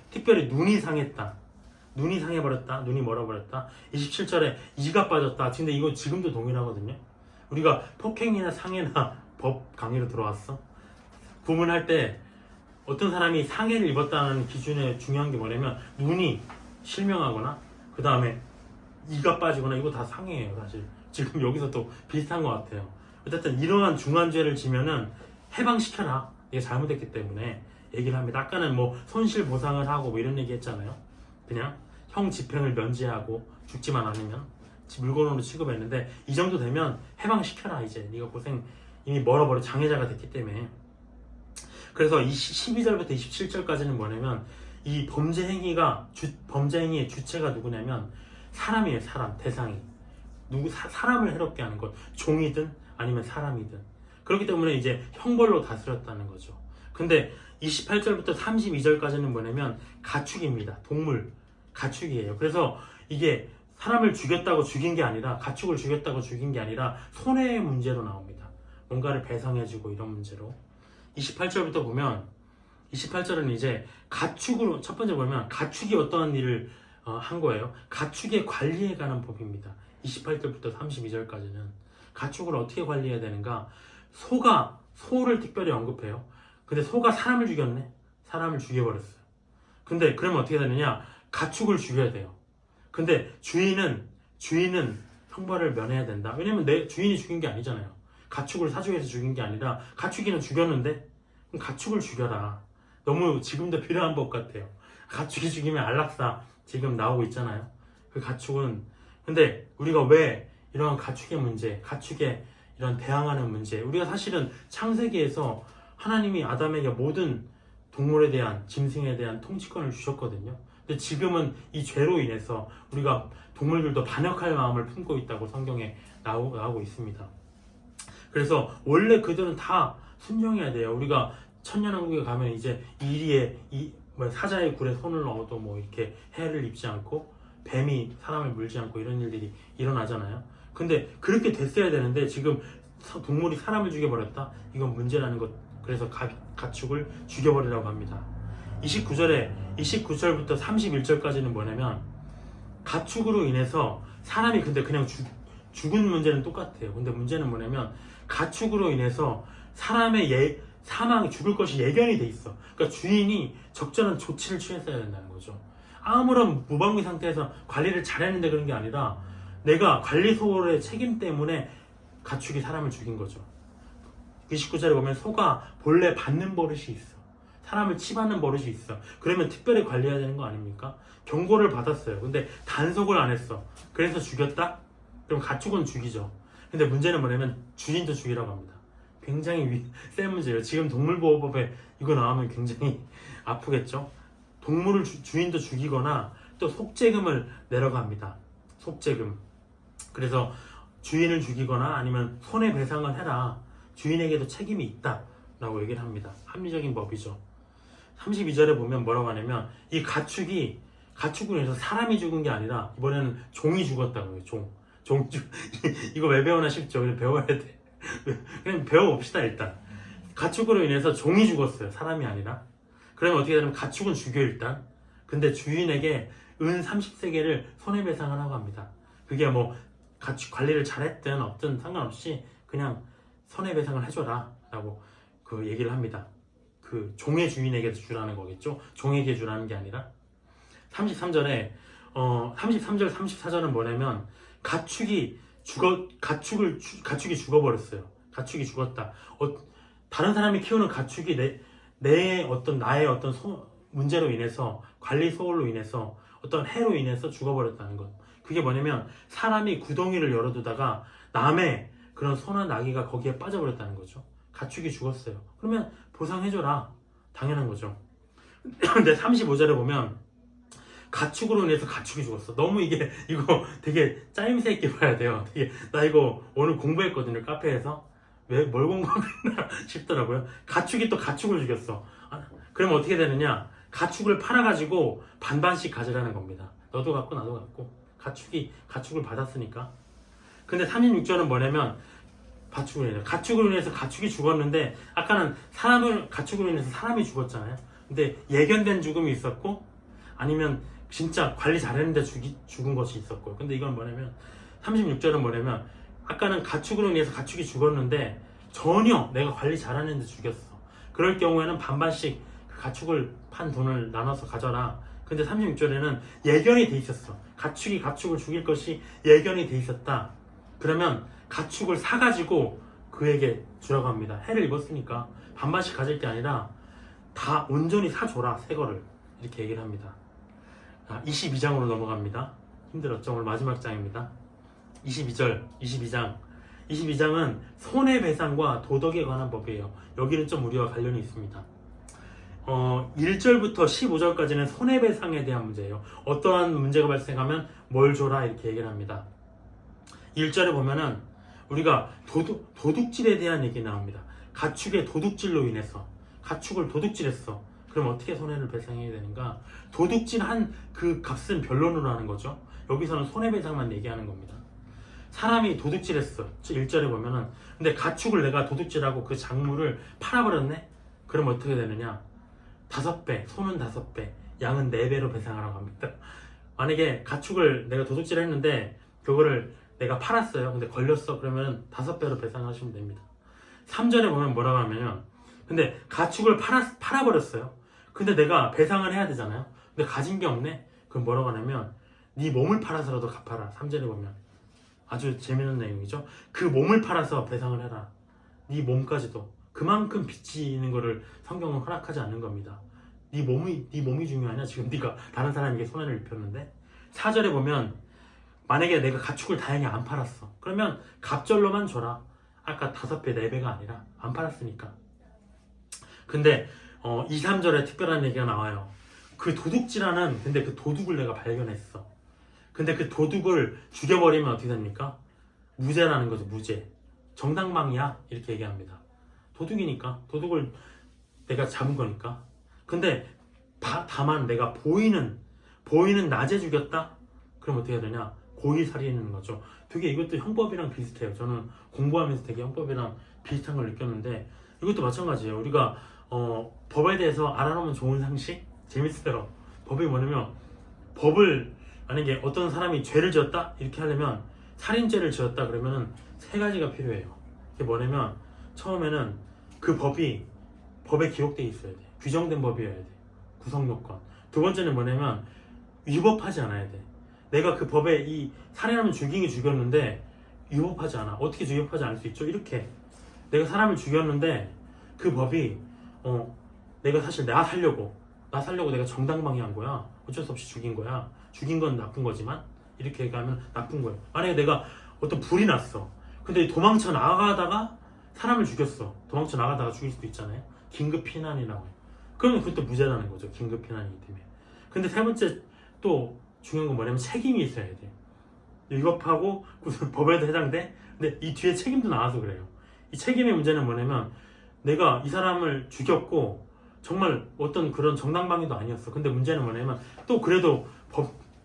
특별히 눈이 상했다. 눈이 상해버렸다. 눈이 멀어버렸다. 27절에 이가 빠졌다. 근데 이거 지금도 동일하거든요. 우리가 폭행이나 상해나 법 강의로 들어왔어. 구문할 때 어떤 사람이 상해를 입었다는 기준에 중요한 게 뭐냐면 눈이 실명하거나 그 다음에 이가 빠지거나 이거 다 상해예요. 사실 지금 여기서 또 비슷한 것 같아요. 어쨌든 이러한 중한죄를 지면은 해방시켜라. 이게 잘못했기 때문에 얘기를 합니다. 아까는 뭐 손실 보상을 하고 뭐 이런 얘기 했잖아요. 그냥 형 집행을 면제하고 죽지만 않으면 물건으로 취급했는데 이 정도 되면 해방시켜라. 이제 네가 고생 이미 멀어버려 장애자가 됐기 때문에. 그래서 12절부터 27절까지는 뭐냐면 이 범죄 행위의 주체가 누구냐면 사람이에요. 사람, 대상이. 사람을 해롭게 하는 것. 종이든 아니면 사람이든. 그렇기 때문에 이제 형벌로 다스렸다는 거죠. 근데 28절부터 32절까지는 뭐냐면 가축입니다. 동물, 가축이에요. 그래서 이게 사람을 죽였다고 죽인 게 아니라, 가축을 죽였다고 죽인 게 아니라 손해의 문제로 나옵니다. 뭔가를 배상해주고 이런 문제로. 28절부터 보면 28절은 이제 가축으로, 첫 번째 보면 가축이 어떠한 일을 한 거예요. 가축의 관리에 관한 법입니다. 28절부터 32절까지는 가축을 어떻게 관리해야 되는가. 소를 특별히 언급해요. 근데 소가 사람을 죽였네. 사람을 죽여버렸어요. 근데 그러면 어떻게 되느냐. 가축을 죽여야 돼요. 근데 주인은 형벌을 면해야 된다. 왜냐면 내 주인이 죽인 게 아니잖아요. 가축을 사주해서 죽인 게 아니라 가축이는 죽였는데 그럼 가축을 죽여라. 너무 지금도 필요한 법 같아요. 가축이 죽이면 안락사 지금 나오고 있잖아요. 그 가축은 근데 우리가 왜 이런 가축의 문제, 가축의 이런 대항하는 문제, 우리가 사실은 창세기에서 하나님이 아담에게 모든 동물에 대한, 짐승에 대한 통치권을 주셨거든요. 근데 지금은 이 죄로 인해서 우리가 동물들도 반역할 마음을 품고 있다고 성경에 나오고 있습니다. 그래서 원래 그들은 다 순종해야 돼요. 우리가 천년왕국에 가면 이제 사자의 굴에 손을 넣어도 뭐 이렇게 해를 입지 않고 뱀이 사람을 물지 않고 이런 일들이 일어나잖아요. 근데 그렇게 됐어야 되는데 지금 동물이 사람을 죽여버렸다? 이건 문제라는 것. 그래서 가축을 죽여버리라고 합니다. 29절부터 31절까지는 뭐냐면 가축으로 인해서 사람이 근데 그냥 죽은 문제는 똑같아요. 근데 문제는 뭐냐면 가축으로 인해서 사람의 사망이 죽을 것이 예견이 돼 있어. 그러니까 주인이 적절한 조치를 취했어야 된다는 거죠. 아무런 무방비 상태에서 관리를 잘했는데 그런 게 아니라 내가 관리소의 책임 때문에 가축이 사람을 죽인 거죠. 29절에 보면 소가 본래 받는 버릇이 있어. 사람을 치받는 버릇이 있어. 그러면 특별히 관리해야 되는 거 아닙니까? 경고를 받았어요. 근데 단속을 안 했어. 그래서 죽였다? 그럼 가축은 죽이죠. 근데 문제는 뭐냐면 주인도 죽이라고 합니다. 굉장히 센 문제예요. 지금 동물보호법에 이거 나오면 굉장히 아프겠죠? 동물을 주인도 죽이거나 또 속죄금을 내라고 합니다. 속죄금. 그래서 주인을 죽이거나 아니면 손해배상을 해라. 주인에게도 책임이 있다 라고 얘기를 합니다. 합리적인 법이죠. 32절에 보면 뭐라고 하냐면 이 가축으로 해서 사람이 죽은 게 아니라 이번에는 종이 죽었다고요. 이거 왜 배우나 싶죠. 그냥 배워야 돼. 그냥 배워봅시다. 일단 가축으로 인해서 종이 죽었어요. 사람이 아니라. 그러면 어떻게 되냐면 가축은 죽여 일단. 근데 주인에게 은 30세겔을 손해배상을 하고 합니다. 그게 뭐 관리를 잘했든 없든 상관없이 그냥 손해배상을 해줘라 라고 그 얘기를 합니다. 그 종의 주인에게 주라는 거겠죠. 종에게 주라는 게 아니라. 33절에 33절 34절은 뭐냐면 가축이 죽어버렸어요. 가축이 죽었다. 다른 사람이 키우는 가축이 나의 어떤 문제로 인해서, 관리 소홀로 인해서, 어떤 해로 인해서 죽어버렸다는 것. 그게 뭐냐면 사람이 구덩이를 열어두다가 남의 그런 소나 나귀가 거기에 빠져버렸다는 거죠. 가축이 죽었어요. 그러면 보상해줘라. 당연한 거죠. 근데 35절에 보면 가축으로 인해서 가축이 죽었어. 너무 이거 되게 짜임새 있게 봐야 돼요. 나 이거 오늘 공부했거든요. 카페에서. 뭘 공부했나 싶더라고요. 가축이 또 가축을 죽였어. 그러면 어떻게 되느냐? 가축을 팔아가지고 반반씩 가지라는 겁니다. 너도 갖고 나도 갖고. 가축을 받았으니까. 근데 36절은 뭐냐면 가축으로 인해서 가축이 죽었는데, 아까는 가축으로 인해서 사람이 죽었잖아요. 근데 예견된 죽음이 있었고, 아니면 진짜 관리 잘했는데 죽은 것이 있었고요. 근데 이건 뭐냐면 36절은 뭐냐면 아까는 가축으로 인해서 가축이 죽었는데 전혀 내가 관리 잘하는데 죽였어. 그럴 경우에는 반반씩 그 가축을 판 돈을 나눠서 가져라. 근데 36절에는 예견이 돼 있었어. 가축이 가축을 죽일 것이 예견이 돼 있었다. 그러면 가축을 사가지고 그에게 주라고 합니다. 해를 입었으니까 반반씩 가질 게 아니라 다 온전히 사줘라. 새 거를. 이렇게 얘기를 합니다. 22장으로 넘어갑니다. 힘들었죠? 오늘 마지막 장입니다. 22장. 22장은 손해배상과 도덕에 관한 법이에요. 여기는 좀 우리와 관련이 있습니다. 1절부터 15절까지는 손해배상에 대한 문제예요. 어떠한 문제가 발생하면 뭘 줘라 이렇게 얘기를 합니다. 1절에 보면은 우리가 도둑질에 대한 얘기 나옵니다. 가축의 도둑질로 인해서 가축을 도둑질했어. 그럼 어떻게 손해를 배상해야 되는가? 도둑질한 그 값은 변론으로 하는 거죠. 여기서는 손해배상만 얘기하는 겁니다. 사람이 도둑질했어. 1절에 보면은. 근데 가축을 내가 도둑질하고 그 작물을 팔아버렸네? 그럼 어떻게 되느냐? 5배, 소는 5배, 양은 4배로 배상하라고 합니다. 만약에 가축을 내가 도둑질했는데 그거를 내가 팔았어요. 근데 걸렸어. 그러면 5배로 배상하시면 됩니다. 3절에 보면 뭐라고 하면요. 근데 가축을 팔아버렸어요. 근데 내가 배상을 해야 되잖아요. 근데 가진 게 없네? 그럼 뭐라고 하냐면 네 몸을 팔아서라도 갚아라. 3절에 보면 아주 재미있는 내용이죠. 그 몸을 팔아서 배상을 해라. 네 몸까지도. 그만큼 빚지는 거를 성경은 허락하지 않는 겁니다. 네 몸이 중요하냐? 지금 네가 다른 사람에게 손해를 입혔는데. 4절에 보면 만약에 내가 가축을 다행히 안 팔았어. 그러면 갑절로만 줘라. 아까 5배, 4배가 아니라 안 팔았으니까. 근데 2, 3절에 특별한 얘기가 나와요. 근데 그 도둑을 내가 발견했어. 근데 그 도둑을 죽여버리면 어떻게 됩니까? 무죄라는 거죠. 무죄. 정당방위야 이렇게 얘기합니다. 도둑이니까. 도둑을 내가 잡은 거니까. 근데 다만 내가 보이는 낮에 죽였다? 그럼 어떻게 해야 되냐? 고의살인인 거죠. 되게 이것도 형법이랑 비슷해요. 저는 공부하면서 되게 형법이랑 비슷한 걸 느꼈는데 이것도 마찬가지예요. 우리가 법에 대해서 알아놓으면 좋은 상식? 재밌어요. 법이 뭐냐면 법을 만약에 어떤 사람이 죄를 지었다? 이렇게 하려면 살인죄를 지었다 그러면 3가지가 필요해요. 그게 뭐냐면 처음에는 그 법에 기록되어 있어야 돼. 규정된 법이어야 돼. 구성요건. 2번째는 뭐냐면 위법하지 않아야 돼. 내가 그 법에 이 살인하면 죽였는데 위법하지 않아. 어떻게 위법하지 않을 수 있죠? 이렇게 내가 사람을 죽였는데 그 법이 내가 사실 나 살려고 내가 정당방위한 거야. 어쩔 수 없이 죽인 거야. 죽인 건 나쁜 거지만 이렇게 얘기하면 나쁜 거예요. 만약에 내가 어떤 불이 났어. 근데 도망쳐 나가다가 사람을 죽였어. 도망쳐 나가다가 죽일 수도 있잖아요. 긴급 피난이라고. 그러면 그것도 무죄라는 거죠. 긴급 피난이기 때문에. 근데 3번째 또 중요한 건 뭐냐면 책임이 있어야 돼. 위법하고 법에도 해당돼. 근데 이 뒤에 책임도 나와서 그래요. 이 책임의 문제는 뭐냐면 내가 이 사람을 죽였고 정말 어떤 그런 정당방위도 아니었어. 근데 문제는 뭐냐면 또 그래도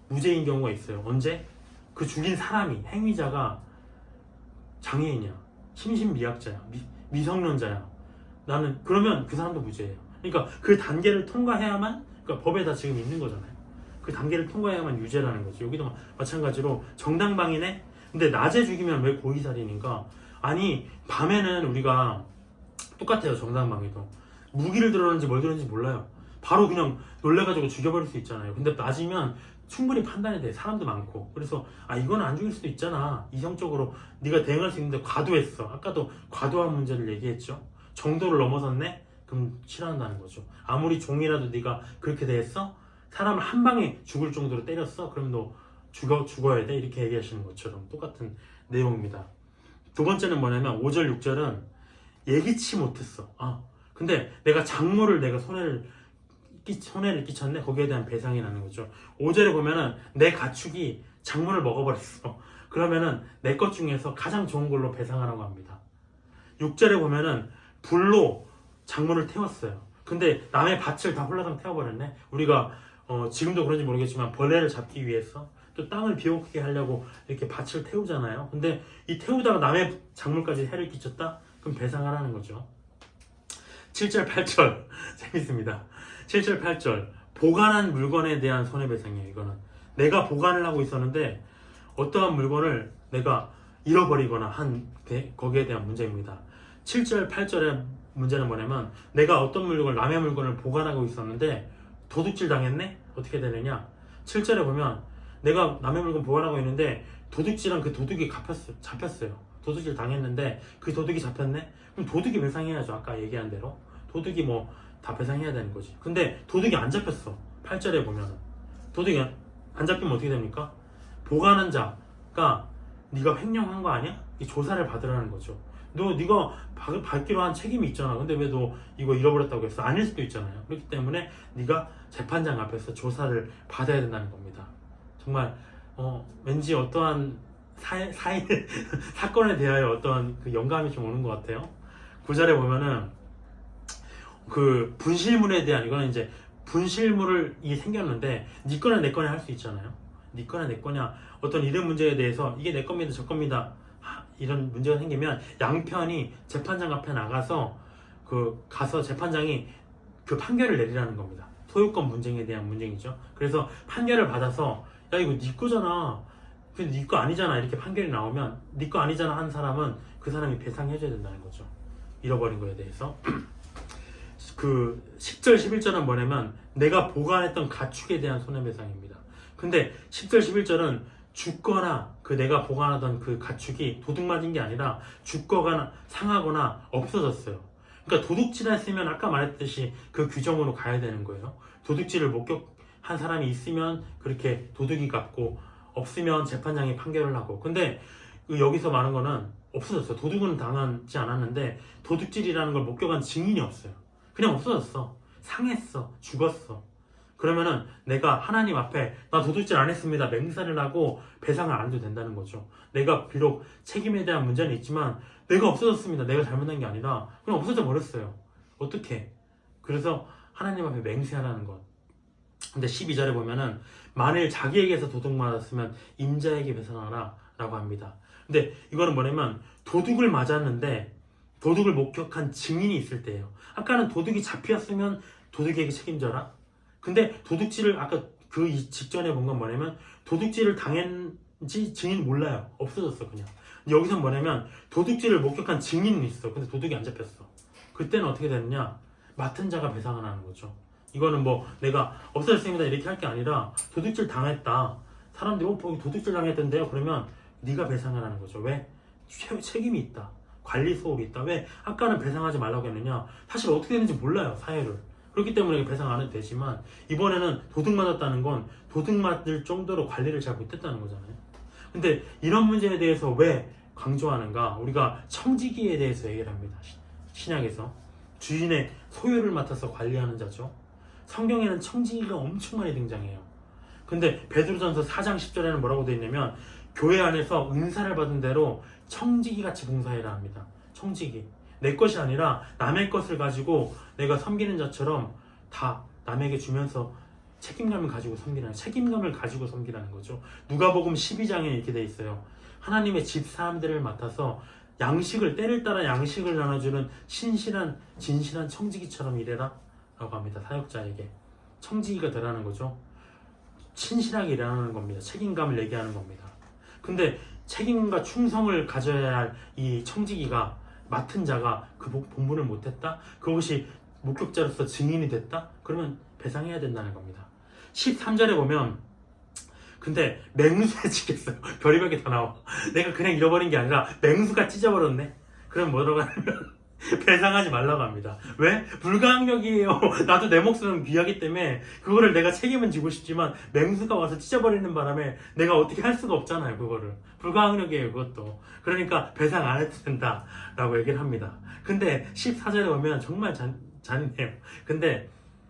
무죄인 경우가 있어요. 언제? 그 죽인 사람이, 행위자가 장애인이야. 심신미약자야. 미성년자야. 그러면 그 사람도 무죄예요. 그러니까 그 단계를 통과해야만, 그러니까 법에 다 지금 있는 거잖아요. 그 단계를 통과해야만 유죄라는 거죠. 여기도 마찬가지로 정당방위네? 근데 낮에 죽이면 왜 고의살인인가? 아니 밤에는 우리가 똑같아요. 정당방위도 무기를 들었는지 뭘 들었는지 몰라요. 바로 그냥 놀래가지고 죽여버릴 수 있잖아요. 근데 낮이면 충분히 판단이 돼. 사람도 많고. 그래서 이건 안 죽일 수도 있잖아. 이성적으로 네가 대응할 수 있는데 과도했어. 아까도 과도한 문제를 얘기했죠. 정도를 넘어섰네? 그럼 싫어한다는 거죠. 아무리 종이라도 네가 그렇게 대했어? 사람을 한 방에 죽을 정도로 때렸어? 그럼 너 죽어야 돼? 이렇게 얘기하시는 것처럼 똑같은 내용입니다. 두 번째는 뭐냐면 5절 6절은 예기치 못했어. 근데 내가 작물을 내가 손해를 끼쳤네. 거기에 대한 배상이 나는 거죠. 5절에 보면은 내 가축이 작물을 먹어버렸어. 그러면은 내 것 중에서 가장 좋은 걸로 배상하라고 합니다. 6절에 보면은 불로 작물을 태웠어요. 근데 남의 밭을 다 홀라당 태워버렸네. 우리가 지금도 그런지 모르겠지만 벌레를 잡기 위해서 또 땅을 비옥게 하려고 이렇게 밭을 태우잖아요. 근데 이 태우다가 남의 작물까지 해를 끼쳤다? 그럼 배상하라는 거죠. 7절 8절 재밌습니다. 7절 8절 보관한 물건에 대한 손해배상이에요. 이거는 내가 보관을 하고 있었는데 어떠한 물건을 내가 잃어버리거나 한 거기에 대한 문제입니다. 7절 8절의 문제는 뭐냐면 내가 어떤 물건을 남의 물건을 보관하고 있었는데 도둑질 당했네? 어떻게 되느냐? 7절에 보면 내가 남의 물건 보관하고 있는데 도둑질한 그 도둑이 잡혔어요. 도둑질 당했는데 그 도둑이 잡혔네? 그럼 도둑이 배상해야죠. 아까 얘기한 대로 도둑이 뭐 다 배상해야 되는 거지. 근데 도둑이 안 잡혔어. 8절에 보면은 도둑이 안 잡히면 어떻게 됩니까? 보관한 자가 네가 횡령한 거 아니야? 이 조사를 받으라는 거죠. 네가 받기로 한 책임이 있잖아. 근데 왜 너 이거 잃어버렸다고 했어? 아닐 수도 있잖아요. 그렇기 때문에 네가 재판장 앞에서 조사를 받아야 된다는 겁니다. 정말 왠지 어떠한 사건에 대하여 어떠한 그 영감이 좀 오는 것 같아요. 9절에 보면은 그 분실물에 대한 이거는 이제 분실물이 생겼는데 네 거나 내 거나 할 수 있잖아요. 네 거나 내 거냐 어떤 이런 문제에 대해서 이게 내 겁니다 저 겁니다 이런 문제가 생기면 양편이 재판장 앞에 나가서 가서 재판장이 그 판결을 내리라는 겁니다. 소유권 분쟁에 대한 문쟁이죠. 그래서 판결을 받아서 야 이거 네 거잖아. 근데 네 거 아니잖아. 이렇게 판결이 나오면 네 거 아니잖아 한 사람은 그 사람이 배상해줘야 된다는 거죠. 잃어버린 거에 대해서. 그 10절 11절은 뭐냐면 내가 보관했던 가축에 대한 손해배상입니다. 근데 10절 11절은 죽거나 내가 보관하던 그 가축이 도둑 맞은 게 아니라 죽거나 상하거나 없어졌어요. 그러니까 도둑질 했으면 아까 말했듯이 그 규정으로 가야 되는 거예요. 도둑질을 목격한 사람이 있으면 그렇게 도둑이 갚고 없으면 재판장이 판결을 하고. 근데 여기서 말하는 거는 없어졌어. 도둑은 당하지 않았는데 도둑질이라는 걸 목격한 증인이 없어요. 그냥 없어졌어. 상했어. 죽었어. 그러면은 내가 하나님 앞에 나 도둑질 안 했습니다. 맹세를 하고 배상을 안 해도 된다는 거죠. 내가 비록 책임에 대한 문제는 있지만 내가 없어졌습니다. 내가 잘못한 게 아니라 그냥 없어져 버렸어요. 어떻게? 그래서 하나님 앞에 맹세하라는 것. 근데 12절에 보면은 만일 자기에게서 도둑 맞았으면 임자에게 배상하라 라고 합니다. 근데 이거는 뭐냐면 도둑을 맞았는데 도둑을 목격한 증인이 있을 때예요. 아까는 도둑이 잡혔으면 도둑에게 책임져라. 근데 도둑질을 아까 그 직전에 본 건 뭐냐면 도둑질을 당했는지 증인 몰라요. 없어졌어 그냥. 여기서 뭐냐면 도둑질을 목격한 증인은 있어. 근데 도둑이 안 잡혔어. 그때는 어떻게 되느냐? 맡은 자가 배상을 하는 거죠. 이거는 뭐 내가 없어졌습니다 이렇게 할 게 아니라 도둑질 당했다. 사람들이 도둑질 당했던데요. 그러면 네가 배상을 하는 거죠. 왜? 책임이 있다. 관리 소홀이 있다. 왜? 아까는 배상하지 말라고 했느냐? 사실 어떻게 되는지 몰라요. 사회를. 그렇기 때문에 배상 안 해도 되지만 이번에는 도둑 맞았다는 건 도둑 맞을 정도로 관리를 잘 못했다는 거잖아요. 근데 이런 문제에 대해서 왜 강조하는가? 우리가 청지기에 대해서 얘기를 합니다. 신약에서 주인의 소유를 맡아서 관리하는 자죠. 성경에는 청지기가 엄청 많이 등장해요. 근데 베드로전서 4장 10절에는 뭐라고 되어 있냐면 교회 안에서 은사를 받은 대로 청지기 같이 봉사해라 합니다. 청지기. 내 것이 아니라 남의 것을 가지고 내가 섬기는 자처럼 다 남에게 주면서 책임감을 가지고 섬기라는 거죠. 누가복음 12장에 이렇게 돼 있어요. 하나님의 집 사람들을 맡아서 때를 따라 양식을 나눠주는 진실한 청지기처럼 일해라 라고 합니다. 사역자에게 청지기가 되라는 거죠. 신실하게 일하는 겁니다. 책임감을 얘기하는 겁니다. 근데 책임과 충성을 가져야 할 이 청지기가 맡은 자가 그 본분을 못했다? 그것이 목격자로서 증인이 됐다? 그러면 배상해야 된다는 겁니다. 13절에 보면 근데 맹수에 찢겼어요. 별의별 게 다 나와. 내가 그냥 잃어버린 게 아니라 맹수가 찢어버렸네. 그럼 뭐라고 하냐면 배상하지 말라고 합니다. 왜? 불가항력이에요. 나도 내 목숨은 귀하기 때문에 그거를 내가 책임은 지고 싶지만 맹수가 와서 찢어버리는 바람에 내가 어떻게 할 수가 없잖아요. 그거를. 불가항력이에요. 그것도. 그러니까 배상 안 해도 된다 라고 얘기를 합니다. 근데 14절에 보면 정말 잔인해요. 근데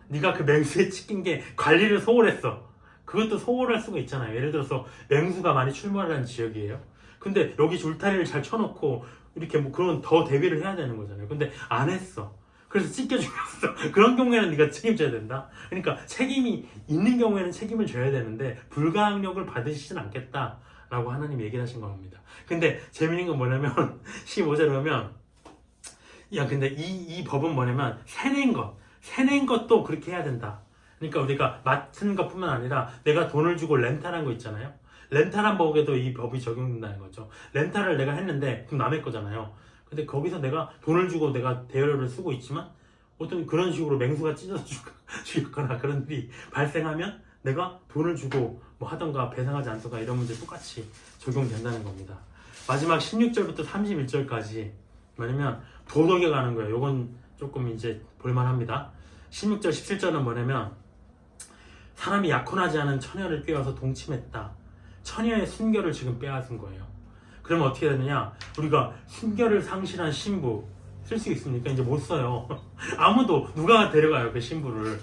네가 그 맹수에 찢긴 게 관리를 소홀했어. 그것도 소홀할 수가 있잖아요. 예를 들어서 맹수가 많이 출몰하는 지역이에요. 근데 여기 줄타리를 잘 쳐놓고 이렇게 뭐 그런 더 대비를 해야 되는 거잖아요. 근데 안 했어. 그래서 찢겨 죽였어. 그런 경우에는 네가 책임져야 된다. 그러니까 책임이 있는 경우에는 책임을 져야 되는데 불가항력을 받으시진 않겠다라고 하나님 얘기를 하신 겁니다. 근데 재밌는 건 뭐냐면 15절에 보면 야 근데 이 법은 뭐냐면 세낸 것도 그렇게 해야 된다. 그러니까 우리가 맡은 것뿐만 아니라 내가 돈을 주고 렌탈한 거 있잖아요. 렌탈한 법에도 이 법이 적용된다는 거죠. 렌탈을 내가 했는데 그럼 남의 거잖아요. 근데 거기서 내가 돈을 주고 내가 대여료를 쓰고 있지만 어떤 그런 식으로 맹수가 찢어서 죽였거나 그런 일이 발생하면 내가 돈을 주고 뭐 하던가 배상하지 않던가 이런 문제 똑같이 적용된다는 겁니다. 마지막 16절부터 31절까지 뭐냐면 도덕에 가는 거예요. 요건 조금 이제 볼만합니다. 16절 17절은 뭐냐면 사람이 약혼하지 않은 처녀를 꿰어서 동침했다. 처녀의 순결을 지금 빼앗은 거예요. 그러면 어떻게 되느냐? 우리가 순결을 상실한 신부 쓸 수 있습니까? 이제 못 써요. 아무도 누가 데려가요 그 신부를.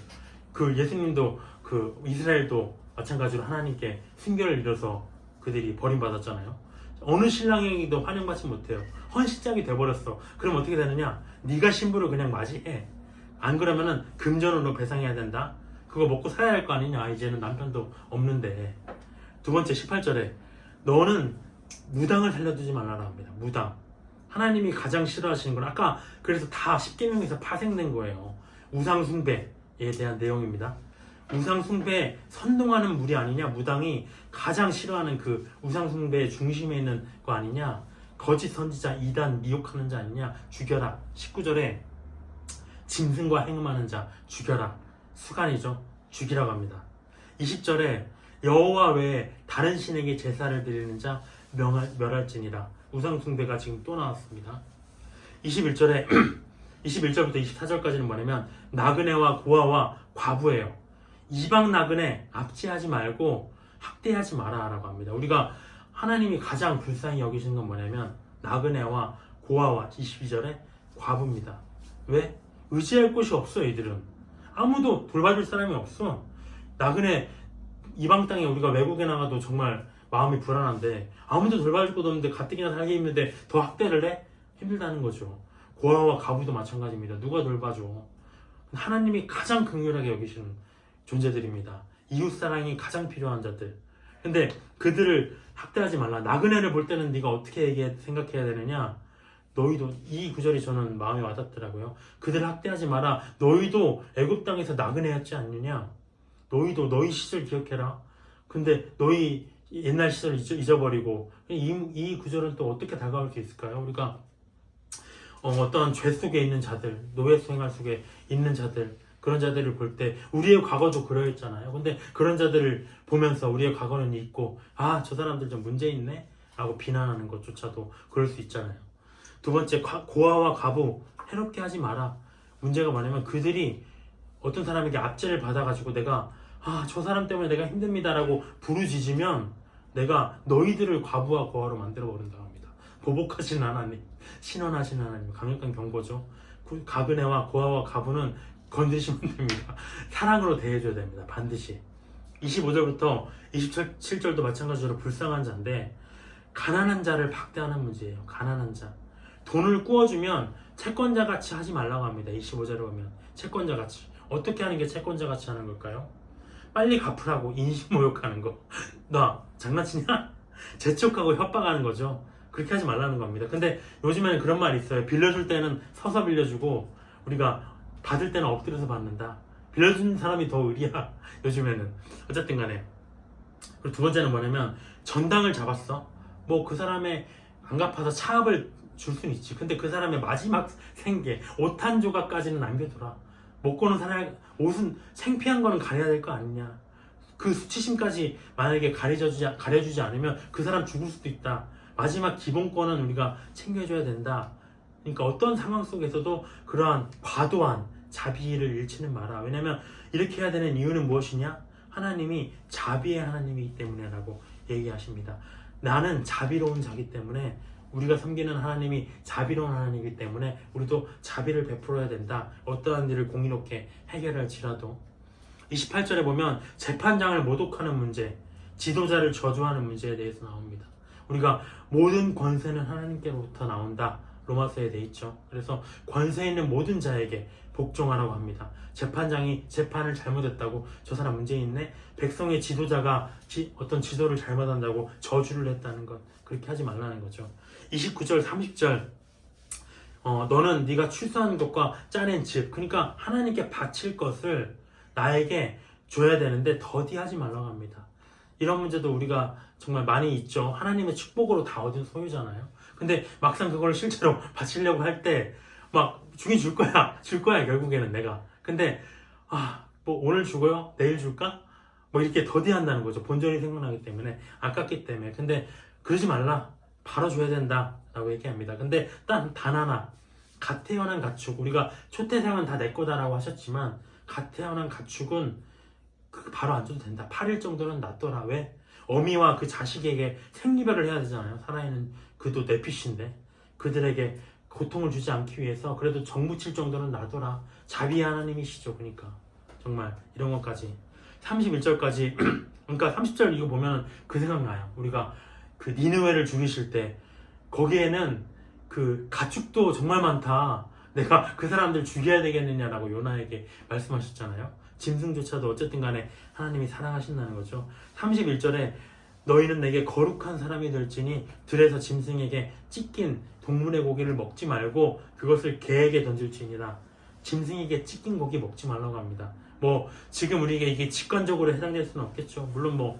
그 예수님도 그 이스라엘도 마찬가지로 하나님께 순결을 잃어서 그들이 버림받았잖아요. 어느 신랑에게도 환영받지 못해요. 헌신짝이 돼버렸어. 그럼 어떻게 되느냐? 네가 신부를 그냥 맞이해. 안 그러면은 금전으로 배상해야 된다. 그거 먹고 살아야 할 거 아니냐. 이제는 남편도 없는데. 두 번째 18절에 너는 무당을 살려두지 말라라 합니다. 무당. 하나님이 가장 싫어하시는 건 아까 그래서 다 10계명에서 파생된 거예요. 우상숭배에 대한 내용입니다. 우상숭배에 선동하는 무리 아니냐. 무당이 가장 싫어하는 그 우상숭배의 중심에 있는 거 아니냐. 거짓 선지자 이단 미혹하는 자 아니냐. 죽여라. 19절에 짐승과 행음하는 자 죽여라. 수간이죠. 죽이라고 합니다. 20절에 여호와 외에 다른 신에게 제사를 드리는 자 멸할지니라. 우상숭배가 지금 또 나왔습니다. 21절에 21절부터 24절까지는 뭐냐면 나그네와 고아와 과부예요. 이방 나그네 압제하지 말고 학대하지 마라 라고 합니다. 우리가 하나님이 가장 불쌍히 여기시는 건 뭐냐면 나그네와 고아와 22절에 과부입니다. 왜? 의지할 곳이 없어. 이들은 아무도 돌봐줄 사람이 없어. 나그네 이방 땅에 우리가 외국에 나가도 정말 마음이 불안한데 아무도 돌봐줄 곳 없는데 가뜩이나 살게 힘든데 더 학대를 해? 힘들다는 거죠. 고아와 과부도 마찬가지입니다. 누가 돌봐줘? 하나님이 가장 긍휼하게 여기시는 존재들입니다. 이웃사랑이 가장 필요한 자들. 근데 그들을 학대하지 말라. 나그네를 볼 때는 네가 어떻게 생각해야 되느냐? 너희도, 이 구절이 저는 마음에 와닿더라고요. 그들을 학대하지 마라. 너희도 애굽 땅에서 나그네였지 않느냐? 너희도 너희 시절 기억해라. 근데 너희 옛날 시절 잊어버리고 이 구절은 또 어떻게 다가올 수 있을까요? 우리가 어떤 죄 속에 있는 자들, 노예 생활 속에 있는 자들, 그런 자들을 볼 때 우리의 과거도 그러했잖아요. 근데 그런 자들을 보면서 우리의 과거는 있고 아, 저 사람들 좀 문제 있네? 라고 비난하는 것조차도 그럴 수 있잖아요. 두 번째, 고아와 과부 해롭게 하지 마라. 문제가 뭐냐면 그들이 어떤 사람에게 압제를 받아가지고 내가 저 사람 때문에 내가 힘듭니다 라고 부르짖으면 내가 너희들을 과부와 고아로 만들어 버린다고 합니다. 보복하신 하나님, 신원하신 하나님, 강력한 경고죠. 가그네와 고아와 과부는 건드시면 됩니다. 사랑으로 대해줘야 됩니다. 반드시. 25절부터 27절도 마찬가지로 불쌍한 자인데 가난한 자를 박대하는 문제예요. 가난한 자. 돈을 꾸어주면 채권자같이 하지 말라고 합니다. 25절에 보면 채권자같이. 어떻게 하는 게 채권자같이 하는 걸까요? 빨리 갚으라고 인신모욕하는 거. 나 장난치냐? 재촉하고 협박하는 거죠. 그렇게 하지 말라는 겁니다. 근데 요즘에는 그런 말이 있어요. 빌려줄 때는 서서 빌려주고 우리가 받을 때는 엎드려서 받는다. 빌려준 사람이 더 의리야. 요즘에는. 어쨌든 간에. 그리고 두 번째는 뭐냐면 전당을 잡았어. 뭐 그 사람의 안 갚아서 차압을 줄 수는 있지. 근데 그 사람의 마지막 생계, 옷 한 조각까지는 남겨둬라. 먹고 는 사람 옷은 창피한 거는 가려야 될 거 아니냐. 그 수치심까지 만약에 가려주지 않으면 그 사람 죽을 수도 있다. 마지막 기본권은 우리가 챙겨줘야 된다. 그러니까 어떤 상황 속에서도 그러한 과도한 자비를 잃지는 마라. 왜냐면 이렇게 해야 되는 이유는 무엇이냐? 하나님이 자비의 하나님이기 때문에 라고 얘기하십니다. 나는 자비로운 자기 때문에, 우리가 섬기는 하나님이 자비로운 하나님이기 때문에 우리도 자비를 베풀어야 된다. 어떠한 일을 공의롭게 해결할지라도. 28절에 보면 재판장을 모독하는 문제, 지도자를 저주하는 문제에 대해서 나옵니다. 우리가 모든 권세는 하나님께로부터 나온다. 로마서에 돼 있죠. 그래서 권세 있는 모든 자에게 복종하라고 합니다. 재판장이 재판을 잘못했다고 저 사람 문제 있네. 백성의 지도자가 어떤 지도를 잘못한다고 저주를 했다는 것, 그렇게 하지 말라는 거죠. 29절 30절 너는 네가 출산한 것과 짜낸 집, 그러니까 하나님께 바칠 것을 나에게 줘야 되는데 더디하지 말라고 합니다. 이런 문제도 우리가 정말 많이 있죠. 하나님의 축복으로 다 얻은 소유잖아요. 근데 막상 그걸 실제로 바치려고 할 때 막 주긴 줄 거야 결국에는 내가. 근데 뭐 오늘 주고요, 내일 줄까? 뭐 이렇게 더디한다는 거죠. 본전이 생각나기 때문에, 아깝기 때문에. 근데 그러지 말라, 바로 줘야 된다 라고 얘기합니다. 근데 단 하나, 갓 태어난 가축, 우리가 초태생은 다 내 거다라고 하셨지만 갓 태어난 가축은 바로 안 줘도 된다. 8일 정도는 놔둬라. 왜? 어미와 그 자식에게 생리별을 해야 되잖아요. 살아있는 그도 내핏인데 그들에게 고통을 주지 않기 위해서 그래도 정붙일 정도는 놔둬라. 자비의 하나님이시죠. 그러니까 정말 이런 것까지 31절까지 그러니까 30절 이거 보면 그 생각나요. 우리가 그 니느웨를 죽이실 때 거기에는 그 가축도 정말 많다. 내가 그 사람들 죽여야 되겠느냐라고 요나에게 말씀하셨잖아요. 짐승조차도 어쨌든 간에 하나님이 사랑하신다는 거죠. 31절에 너희는 내게 거룩한 사람이 될지니 들에서 짐승에게 찢긴 동물의 고기를 먹지 말고 그것을 개에게 던질지니라. 짐승에게 찢긴 고기 먹지 말라고 합니다. 뭐 지금 우리에게 이게 직관적으로 해당될 수는 없겠죠. 물론 뭐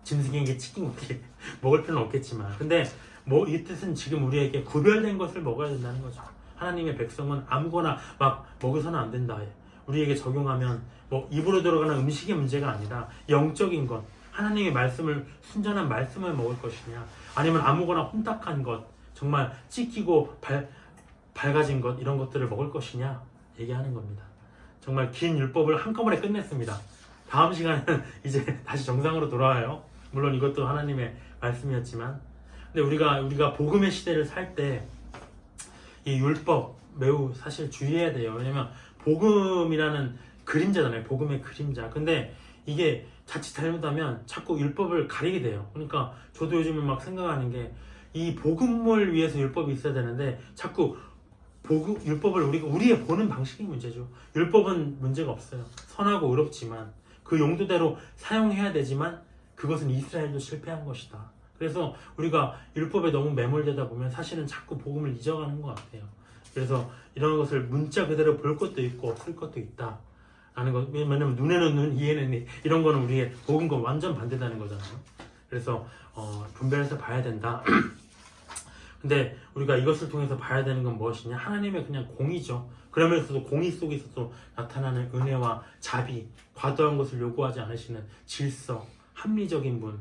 짐승에게 찢긴 고기 먹을 필요는 없겠지만, 근데 뭐 이 뜻은 지금 우리에게 구별된 것을 먹어야 된다는 거죠. 하나님의 백성은 아무거나 막 먹어서는 안 된다. 우리에게 적용하면 뭐 입으로 들어가는 음식의 문제가 아니라 영적인 것, 하나님의 말씀을, 순전한 말씀을 먹을 것이냐, 아니면 아무거나 혼탁한 것, 정말 찢기고 밝아진 것, 이런 것들을 먹을 것이냐 얘기하는 겁니다. 정말 긴 율법을 한꺼번에 끝냈습니다. 다음 시간에는 이제 다시 정상으로 돌아와요. 물론 이것도 하나님의 말씀이었지만, 근데 우리가 복음의 시대를 살 때 이 율법 매우 사실 주의해야 돼요. 왜냐면 복음이라는 그림자잖아요. 복음의 그림자. 근데 이게 자칫 잘못하면 자꾸 율법을 가리게 돼요. 그러니까 저도 요즘에 막 생각하는 게, 이 복음을 위해서 율법이 있어야 되는데 자꾸 율법을 우리의 보는 방식이 문제죠. 율법은 문제가 없어요. 선하고 의롭지만 그 용도대로 사용해야 되지만 그것은 이스라엘도 실패한 것이다. 그래서 우리가 율법에 너무 매몰되다 보면 사실은 자꾸 복음을 잊어가는 것 같아요. 그래서 이런 것을 문자 그대로 볼 것도 있고 없을 것도 있다 라는 것. 왜냐면 눈에는 눈, 이에는 이, 이런 거는 우리의 복음과 완전 반대다는 거잖아요. 그래서 분별해서 봐야 된다. 근데 우리가 이것을 통해서 봐야 되는 건 무엇이냐? 하나님의 그냥 공의죠. 그러면서도 공의 속에서도 나타나는 은혜와 자비, 과도한 것을 요구하지 않으시는 질서, 합리적인 분,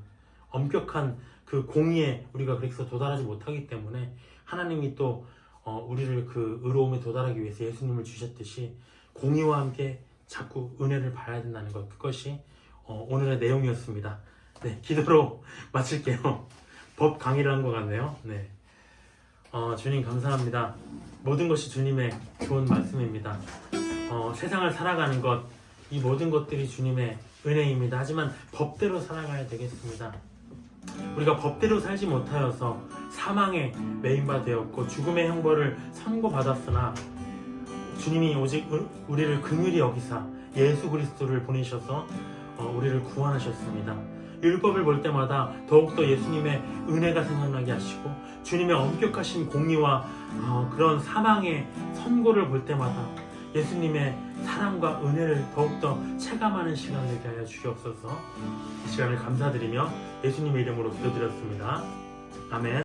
엄격한 그 공의에 우리가 그래서 도달하지 못하기 때문에 하나님이 또 우리를 그 의로움에 도달하기 위해서 예수님을 주셨듯이 공의와 함께 자꾸 은혜를 봐야 된다는 것, 그것이 오늘의 내용이었습니다. 네, 기도로 마칠게요. 법 강의를 한 것 같네요. 네. 주님 감사합니다. 모든 것이 주님의 좋은 말씀입니다. 세상을 살아가는 것, 이 모든 것들이 주님의 은혜입니다. 하지만 법대로 살아가야 되겠습니다. 우리가 법대로 살지 못하여서 사망에 매인바 되었고 죽음의 형벌을 선고받았으나 주님이 오직 우리를 긍휼히 여기사 예수 그리스도를 보내셔서 우리를 구원하셨습니다. 율법을 볼 때마다 더욱더 예수님의 은혜가 생각나게 하시고 주님의 엄격하신 공의와 그런 사망의 선고를 볼 때마다 예수님의 사랑과 은혜를 더욱더 체감하는 시간을 되게 하여 주시옵소서. 이 시간을 감사드리며 예수님의 이름으로 기도드렸습니다. 아멘.